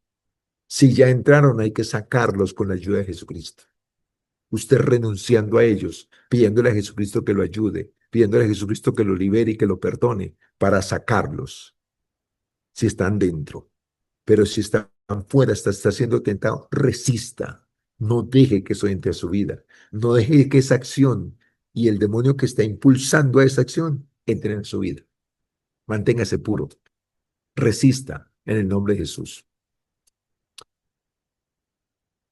Si ya entraron, hay que sacarlos con la ayuda de Jesucristo. Usted renunciando a ellos, pidiéndole a Jesucristo que lo ayude, pidiéndole a Jesucristo que lo libere y que lo perdone para sacarlos, si están dentro. Pero si están fuera, está siendo tentado, resista. No deje que eso entre a su vida. No deje que esa acción y el demonio que está impulsando a esa acción entre en su vida. Manténgase puro. Resista en el nombre de Jesús.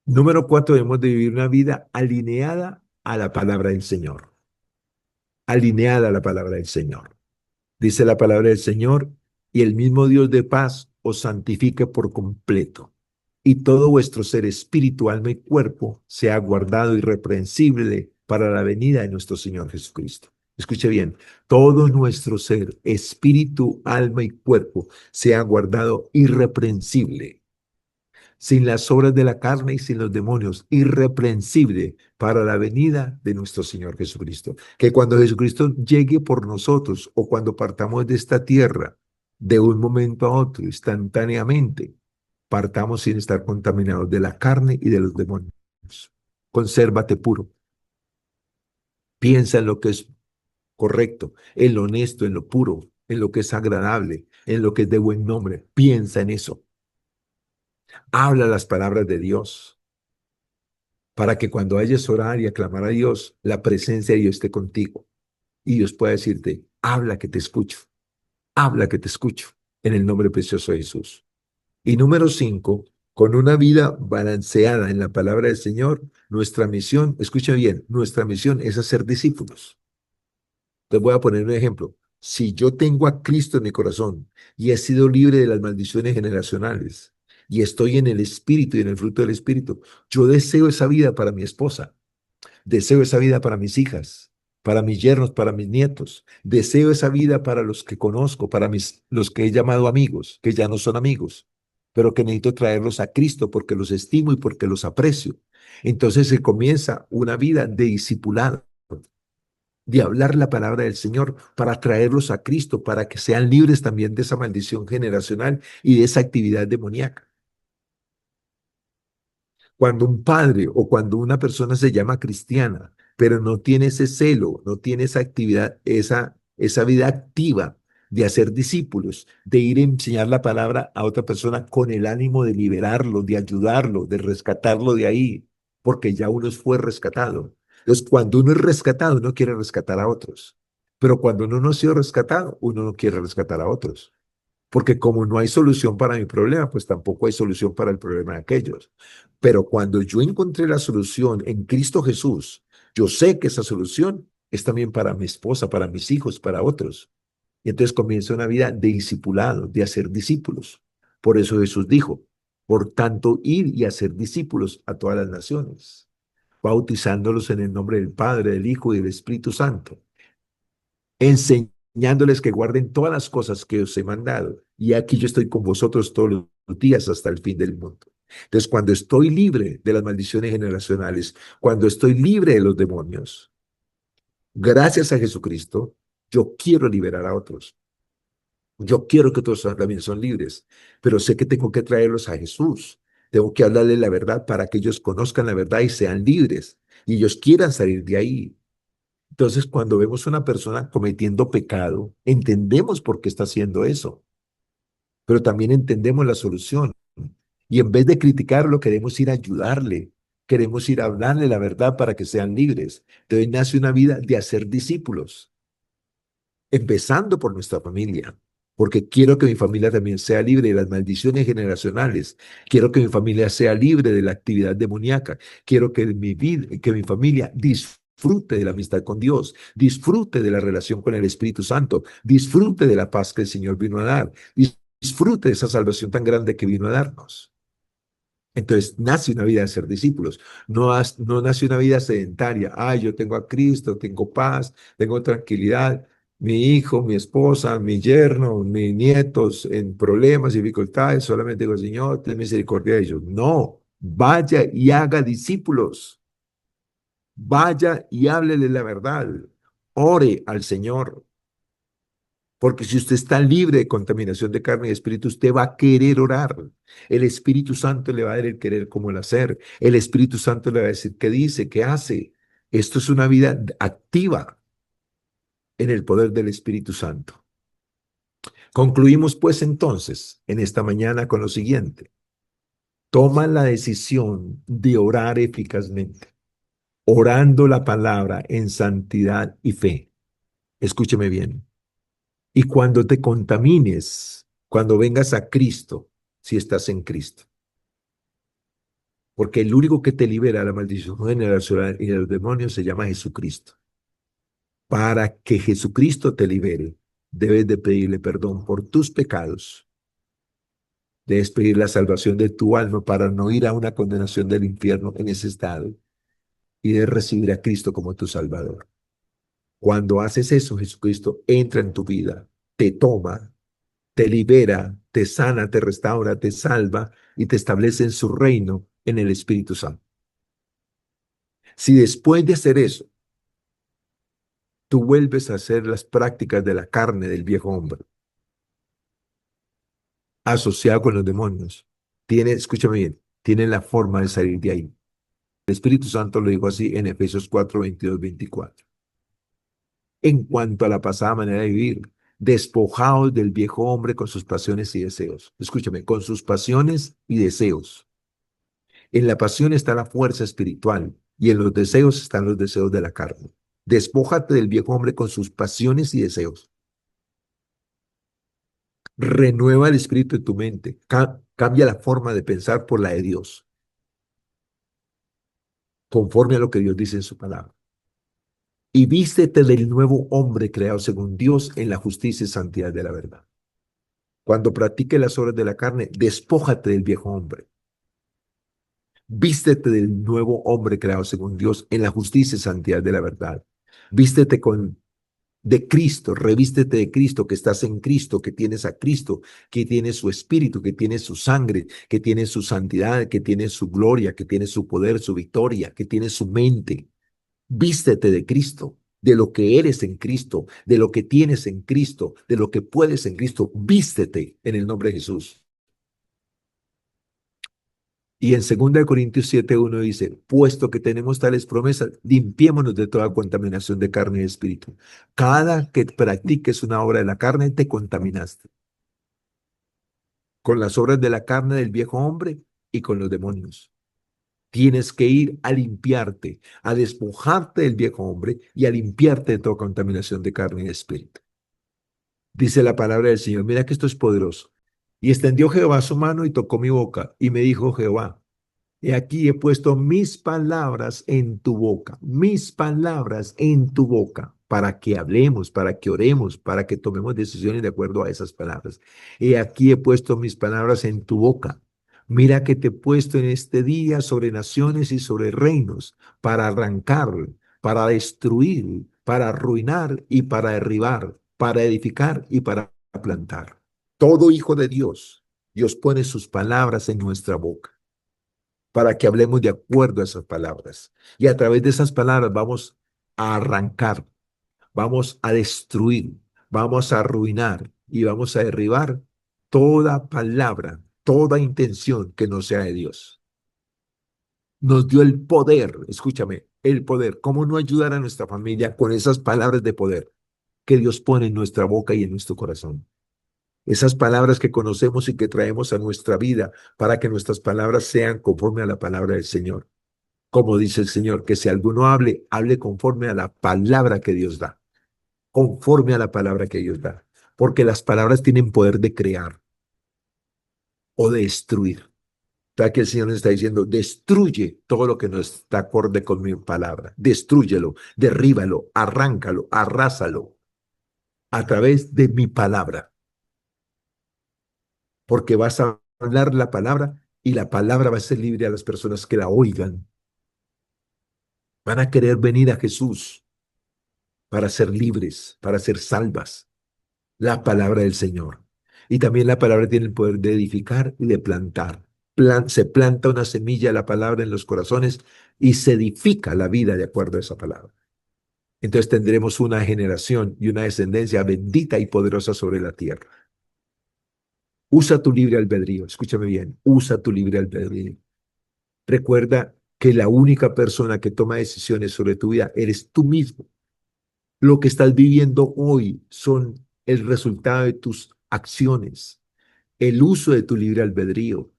Número 4, debemos de vivir una vida alineada a la palabra del Señor. Alineada a la palabra del Señor. Dice la palabra del Señor, y el mismo Dios de paz os santifique por completo, y todo vuestro ser, espíritu, alma y cuerpo sea guardado irreprensible para la venida de nuestro Señor Jesucristo. Escuche bien, todo nuestro ser, espíritu, alma y cuerpo sea guardado irreprensible, sin las obras de la carne y sin los demonios, irreprensible para la venida de nuestro Señor Jesucristo. Que cuando Jesucristo llegue por nosotros o cuando partamos de esta tierra, de un momento a otro, instantáneamente, partamos sin estar contaminados de la carne y de los demonios. Consérvate puro. Piensa en lo que es correcto, en lo honesto, en lo puro, en lo que es agradable, en lo que es de buen nombre. Piensa en eso. Habla las palabras de Dios, para que cuando vayas a orar y a clamar a Dios, la presencia de Dios esté contigo. Y Dios pueda decirte, habla que te escucho, en el nombre precioso de Jesús. Y número 5, con una vida balanceada en la palabra del Señor, nuestra misión, escucha bien, nuestra misión es hacer discípulos. Te voy a poner un ejemplo. Si yo tengo a Cristo en mi corazón y he sido libre de las maldiciones generacionales y estoy en el Espíritu y en el fruto del Espíritu, yo deseo esa vida para mi esposa. Deseo esa vida para mis hijas, para mis yernos, para mis nietos. Deseo esa vida para los que conozco, para los que he llamado amigos, que ya no son amigos, pero que necesito traerlos a Cristo porque los estimo y porque los aprecio. Entonces se comienza una vida de discipulado, de hablar la palabra del Señor para traerlos a Cristo, para que sean libres también de esa maldición generacional y de esa actividad demoníaca. Cuando un padre o cuando una persona se llama cristiana, pero no tiene ese celo, no tiene esa actividad, esa vida activa de hacer discípulos, de ir a enseñar la palabra a otra persona con el ánimo de liberarlo, de ayudarlo, de rescatarlo de ahí, porque ya uno fue rescatado. Entonces, cuando uno es rescatado, uno quiere rescatar a otros. Pero cuando uno no ha sido rescatado, uno no quiere rescatar a otros. Porque como no hay solución para mi problema, pues tampoco hay solución para el problema de aquellos. Pero cuando yo encontré la solución en Cristo Jesús, yo sé que esa solución es también para mi esposa, para mis hijos, para otros. Y entonces comienza una vida de discipulado, de hacer discípulos. Por eso Jesús dijo, por tanto, ir y hacer discípulos a todas las naciones, bautizándolos en el nombre del Padre, del Hijo y del Espíritu Santo, enseñándoles que guarden todas las cosas que os he mandado. Y aquí yo estoy con vosotros todos los días hasta el fin del mundo. Entonces, cuando estoy libre de las maldiciones generacionales, cuando estoy libre de los demonios, gracias a Jesucristo, yo quiero liberar a otros. Yo quiero que todos también son libres, pero sé que tengo que traerlos a Jesús. Tengo que hablarle la verdad para que ellos conozcan la verdad y sean libres y ellos quieran salir de ahí. Entonces, cuando vemos a una persona cometiendo pecado, entendemos por qué está haciendo eso, pero también entendemos la solución. Y en vez de criticarlo, queremos ir a ayudarle, queremos ir a hablarle la verdad para que sean libres. Entonces nace una vida de hacer discípulos, empezando por nuestra familia, porque quiero que mi familia también sea libre de las maldiciones generacionales, quiero que mi familia sea libre de la actividad demoníaca, quiero que mi vida, que mi familia disfrute de la amistad con Dios, disfrute de la relación con el Espíritu Santo, disfrute de la paz que el Señor vino a dar, disfrute de esa salvación tan grande que vino a darnos. Entonces nace una vida de ser discípulos, no nace una vida sedentaria. Ay, yo tengo a Cristo, tengo paz, tengo tranquilidad. Mi hijo, mi esposa, mi yerno, mis nietos en problemas y dificultades, solamente digo, Señor, ten misericordia de ellos. No, vaya y haga discípulos, vaya y háblele la verdad, ore al Señor. Porque si usted está libre de contaminación de carne y espíritu, usted va a querer orar. El Espíritu Santo le va a dar el querer como el hacer. El Espíritu Santo le va a decir qué dice, qué hace. Esto es una vida activa en el poder del Espíritu Santo. Concluimos pues entonces en esta mañana con lo siguiente. Toma la decisión de orar eficazmente, orando la palabra en santidad y fe. Escúcheme bien. Y cuando te contamines, cuando vengas a Cristo, si estás en Cristo, porque el único que te libera de la maldición generacional y de los demonios se llama Jesucristo. Para que Jesucristo te libere, debes de pedirle perdón por tus pecados, debes pedir la salvación de tu alma para no ir a una condenación del infierno en ese estado y de recibir a Cristo como tu Salvador. Cuando haces eso, Jesucristo entra en tu vida, te toma, te libera, te sana, te restaura, te salva y te establece en su reino en el Espíritu Santo. Si después de hacer eso, tú vuelves a hacer las prácticas de la carne del viejo hombre, asociado con los demonios, tiene, escúchame bien, tiene la forma de salir de ahí. El Espíritu Santo lo dijo así en Efesios 4, 22, 24. En cuanto a la pasada manera de vivir, despojados del viejo hombre con sus pasiones y deseos. Escúchame, con sus pasiones y deseos. En la pasión está la fuerza espiritual y en los deseos están los deseos de la carne. Despójate del viejo hombre con sus pasiones y deseos. Renueva el espíritu de tu mente. Cambia la forma de pensar por la de Dios, conforme a lo que Dios dice en su palabra. Y vístete del nuevo hombre creado según Dios en la justicia y santidad de la verdad. Cuando practique las obras de la carne, despójate del viejo hombre. Vístete del nuevo hombre creado según Dios en la justicia y santidad de la verdad. Vístete de Cristo, revístete de Cristo, que estás en Cristo, que tienes a Cristo, que tienes su espíritu, que tienes su sangre, que tienes su santidad, que tienes su gloria, que tienes su poder, su victoria, que tienes su mente. Vístete de Cristo, de lo que eres en Cristo, de lo que tienes en Cristo, de lo que puedes en Cristo. Vístete en el nombre de Jesús. Y en 2 Corintios 7:1 dice, puesto que tenemos tales promesas, limpiémonos de toda contaminación de carne y espíritu. Cada que practiques una obra de la carne, te contaminaste con las obras de la carne del viejo hombre y con los demonios. Tienes que ir a limpiarte, a despojarte del viejo hombre y a limpiarte de toda contaminación de carne y espíritu. Dice la palabra del Señor, mira que esto es poderoso. Y extendió Jehová su mano y tocó mi boca, y me dijo Jehová, he aquí he puesto mis palabras en tu boca, mis palabras en tu boca, para que hablemos, para que oremos, para que tomemos decisiones de acuerdo a esas palabras. He aquí he puesto mis palabras en tu boca. Mira que te he puesto en este día sobre naciones y sobre reinos, para arrancar, para destruir, para arruinar y para derribar, para edificar y para plantar. Todo hijo de Dios, Dios pone sus palabras en nuestra boca para que hablemos de acuerdo a esas palabras. Y a través de esas palabras vamos a arrancar, vamos a destruir, vamos a arruinar y vamos a derribar toda palabra toda intención que no sea de Dios. Nos dio el poder, escúchame, el poder. ¿Cómo no ayudar a nuestra familia con esas palabras de poder que Dios pone en nuestra boca y en nuestro corazón? Esas palabras que conocemos y que traemos a nuestra vida para que nuestras palabras sean conforme a la palabra del Señor. Como dice el Señor, que si alguno hable, hable conforme a la palabra que Dios da, conforme a la palabra que Dios da. Porque las palabras tienen poder de crear o de destruir. O sea que el Señor nos está diciendo, destruye todo lo que no está acorde con mi palabra. Destrúyelo, derríbalo, arráncalo, arrásalo a través de mi palabra. Porque vas a hablar la palabra y la palabra va a ser libre a las personas que la oigan. Van a querer venir a Jesús para ser libres, para ser salvas. La palabra del Señor. Y también la palabra tiene el poder de edificar y de plantar. Se planta una semilla de la palabra en los corazones y se edifica la vida de acuerdo a esa palabra. Entonces tendremos una generación y una descendencia bendita y poderosa sobre la tierra. Usa tu libre albedrío, escúchame bien, usa tu libre albedrío. Recuerda que la única persona que toma decisiones sobre tu vida eres tú mismo. Lo que estás viviendo hoy son el resultado de tus acciones, el uso de tu libre albedrío.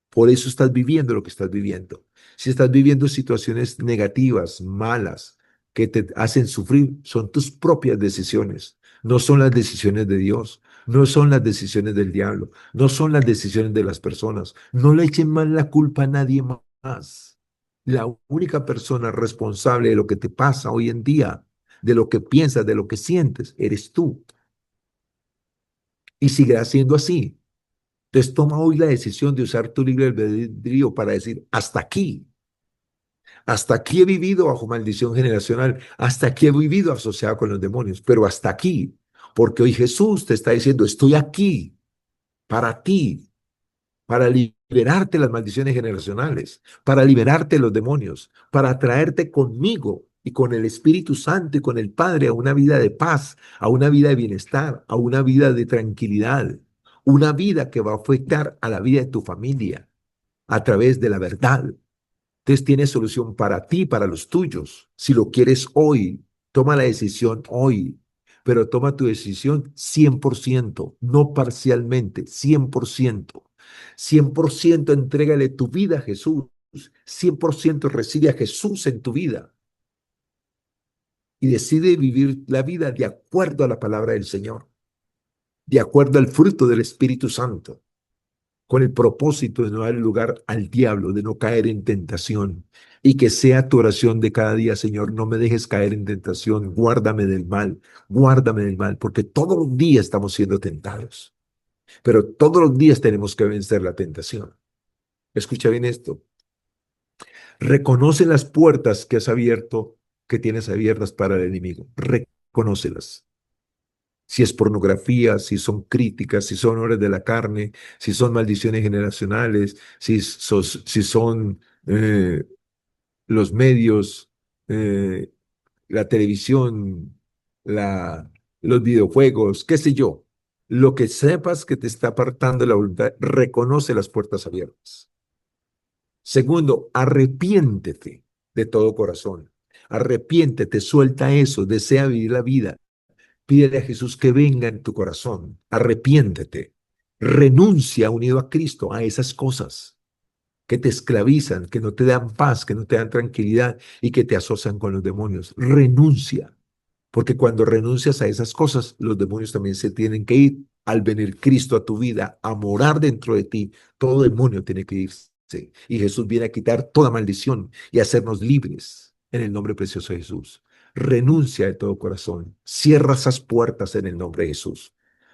Por eso estás viviendo lo que estás viviendo. Si estás viviendo situaciones negativas, malas, que te hacen sufrir, son tus propias decisiones. No son las decisiones de Dios, no son las decisiones del diablo, no son las decisiones de las personas. No le echen mal la culpa a nadie más. La única persona responsable de lo que te pasa hoy en día, de lo que piensas, de lo que sientes, eres tú. Y seguirá siendo así. Entonces toma hoy la decisión de usar tu libre albedrío para decir, hasta aquí he vivido bajo maldición generacional, hasta aquí he vivido asociado con los demonios, pero hasta aquí, porque hoy Jesús te está diciendo, estoy aquí para ti, para liberarte de las maldiciones generacionales, para liberarte de los demonios, para traerte conmigo y con el Espíritu Santo y con el Padre a una vida de paz, a una vida de bienestar, a una vida de tranquilidad, una vida que va a afectar a la vida de tu familia a través de la verdad. Entonces tienes solución para ti, para los tuyos. Si lo quieres hoy, toma la decisión hoy, pero toma tu decisión 100%, no parcialmente, 100%. 100% entrégale tu vida a Jesús. 100% recibe a Jesús en tu vida y decide vivir la vida de acuerdo a la palabra del Señor, de acuerdo al fruto del Espíritu Santo, con el propósito de no dar lugar al diablo, de no caer en tentación. Y que sea tu oración de cada día, Señor, no me dejes caer en tentación, guárdame del mal, porque todos los días estamos siendo tentados, pero todos los días tenemos que vencer la tentación. Escucha bien esto, reconoce las puertas que has abierto, que tienes abiertas para el enemigo, reconócelas. Si es pornografía, si son críticas, si son obras de la carne, si son maldiciones generacionales, si son los medios, eh, la televisión, los videojuegos, qué sé yo. Lo que sepas que te está apartando de la voluntad, reconoce las puertas abiertas. Segundo, arrepiéntete de todo corazón. Arrepiéntete, suelta eso, desea vivir la vida. Pídele a Jesús que venga en tu corazón. Arrepiéntete. Renuncia unido a Cristo a esas cosas que te esclavizan, que no te dan paz, que no te dan tranquilidad y que te asocian con los demonios. Renuncia. Porque cuando renuncias a esas cosas, los demonios también se tienen que ir. Al venir Cristo a tu vida, a morar dentro de ti, todo demonio tiene que irse. Y Jesús viene a quitar toda maldición y a hacernos libres en el nombre precioso de Jesús. Renuncia de todo corazón. Cierra esas puertas en el nombre de Jesús.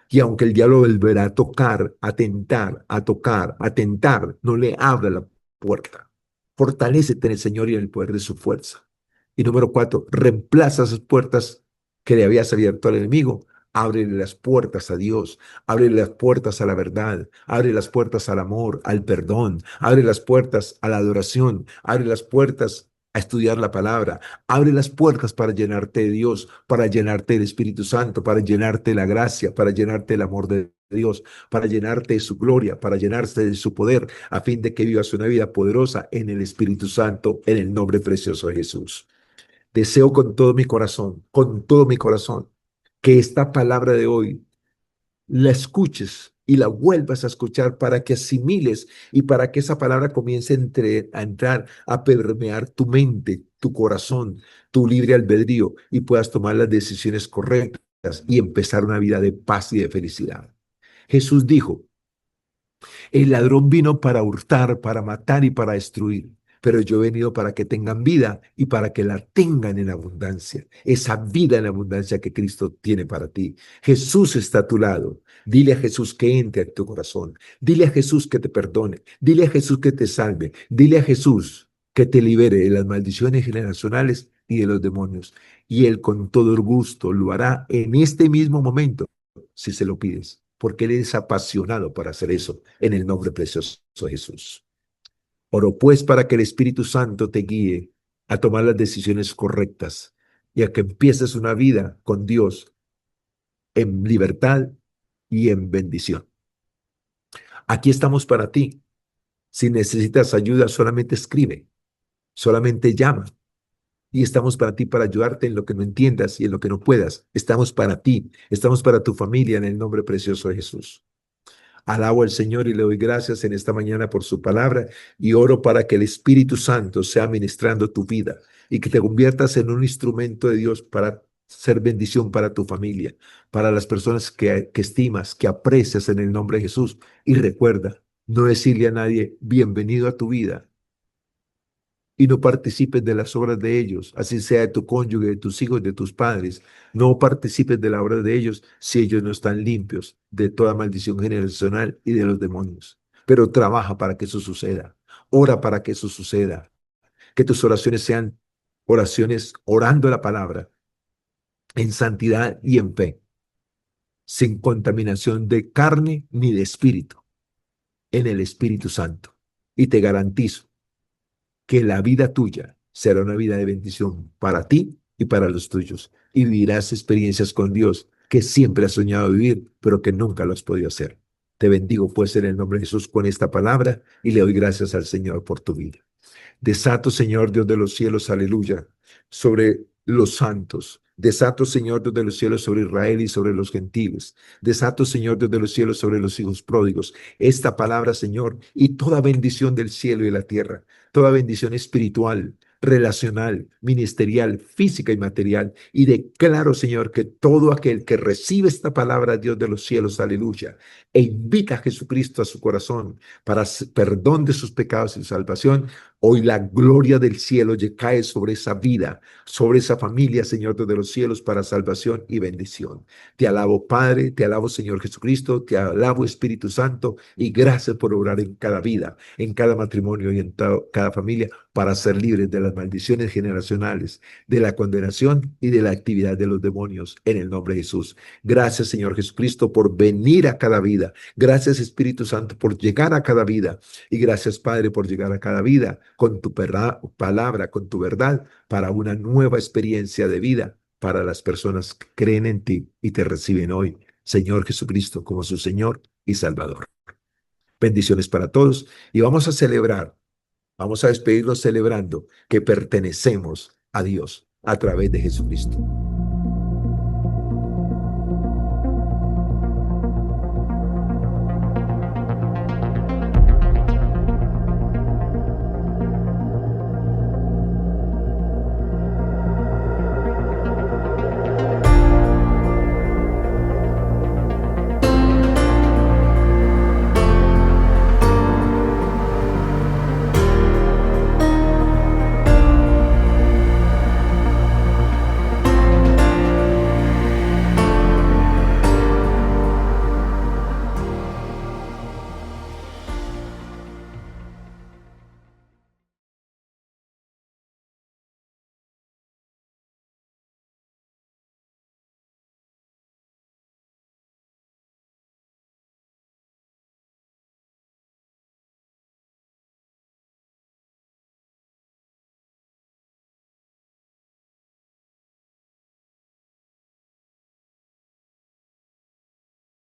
Y aunque el diablo volverá a tocar, a tentar, a tocar, a tentar, no le abra la puerta. Fortalécete en el Señor y en el poder de su fuerza. Y número 4, reemplaza esas puertas que le habías abierto al enemigo. Ábrele las puertas a Dios, abre las puertas a la verdad, abre las puertas al amor, al perdón, abre las puertas a la adoración, abre las puertas a estudiar la palabra. Abre las puertas para llenarte de Dios, para llenarte del Espíritu Santo, para llenarte de la gracia, para llenarte del amor de Dios, para llenarte de su gloria, para llenarte de su poder, a fin de que vivas una vida poderosa en el Espíritu Santo, en el nombre precioso de Jesús. Deseo con todo mi corazón, que esta palabra de hoy la escuches y la vuelvas a escuchar para que asimiles y para que esa palabra comience a entrar, a permear tu mente, tu corazón, tu libre albedrío y puedas tomar las decisiones correctas y empezar una vida de paz y de felicidad. Jesús dijo, el ladrón vino para hurtar, para matar y para destruir. Pero yo he venido para que tengan vida y para que la tengan en abundancia. Esa vida en abundancia que Cristo tiene para ti. Jesús está a tu lado. Dile a Jesús que entre en tu corazón. Dile a Jesús que te perdone. Dile a Jesús que te salve. Dile a Jesús que te libere de las maldiciones generacionales y de los demonios. Y Él con todo el gusto lo hará en este mismo momento si se lo pides, porque Él es apasionado para hacer eso en el nombre precioso de Jesús. Oro pues para que el Espíritu Santo te guíe a tomar las decisiones correctas y a que empieces una vida con Dios en libertad y en bendición. Aquí estamos para ti. Si necesitas ayuda, solamente escribe, solamente llama. Y estamos para ti para ayudarte en lo que no entiendas y en lo que no puedas. Estamos para ti, estamos para tu familia en el nombre precioso de Jesús. Alabo al Señor y le doy gracias en esta mañana por su palabra y oro para que el Espíritu Santo sea ministrando tu vida y que te conviertas en un instrumento de Dios para ser bendición para tu familia, para las personas que estimas, que aprecias en el nombre de Jesús. Y recuerda, no decirle a nadie, bienvenido a tu vida, y no participes de las obras de ellos, así sea de tu cónyuge, de tus hijos, de tus padres. No participes de la obra de ellos si ellos no están limpios de toda maldición generacional y de los demonios. Pero trabaja para que eso suceda. Ora para que eso suceda. Que tus oraciones sean oraciones orando la palabra en santidad y en fe, sin contaminación de carne ni de espíritu, en el Espíritu Santo. Y te garantizo que la vida tuya será una vida de bendición para ti y para los tuyos. Y vivirás experiencias con Dios que siempre has soñado vivir, pero que nunca lo has podido hacer. Te bendigo pues en el nombre de Jesús con esta palabra y le doy gracias al Señor por tu vida. Desato, Señor Dios de los cielos, aleluya, sobre los santos. Desato, Señor Dios de los cielos, sobre Israel y sobre los gentiles. Desato, Señor Dios de los cielos, sobre los hijos pródigos. Esta palabra, Señor, y toda bendición del cielo y de la tierra, toda bendición espiritual, relacional, ministerial, física y material. Y declaro, Señor, que todo aquel que recibe esta palabra, Dios de los cielos, aleluya, e invita a Jesucristo a su corazón para perdón de sus pecados y salvación, hoy la gloria del cielo cae sobre esa vida, sobre esa familia, Señor de los cielos, para salvación y bendición. Te alabo, Padre, te alabo, Señor Jesucristo, te alabo, Espíritu Santo, y gracias por obrar en cada vida, en cada matrimonio y en cada familia, para ser libres de las maldiciones generacionales, de la condenación y de la actividad de los demonios, en el nombre de Jesús. Gracias, Señor Jesucristo, por venir a cada vida. Gracias, Espíritu Santo, por llegar a cada vida. Y gracias, Padre, por llegar a cada vida con tu palabra, con tu verdad, para una nueva experiencia de vida para las personas que creen en ti y te reciben hoy, Señor Jesucristo, como su Señor y Salvador. Bendiciones para todos y vamos a celebrar, vamos a despedirnos celebrando que pertenecemos a Dios a través de Jesucristo.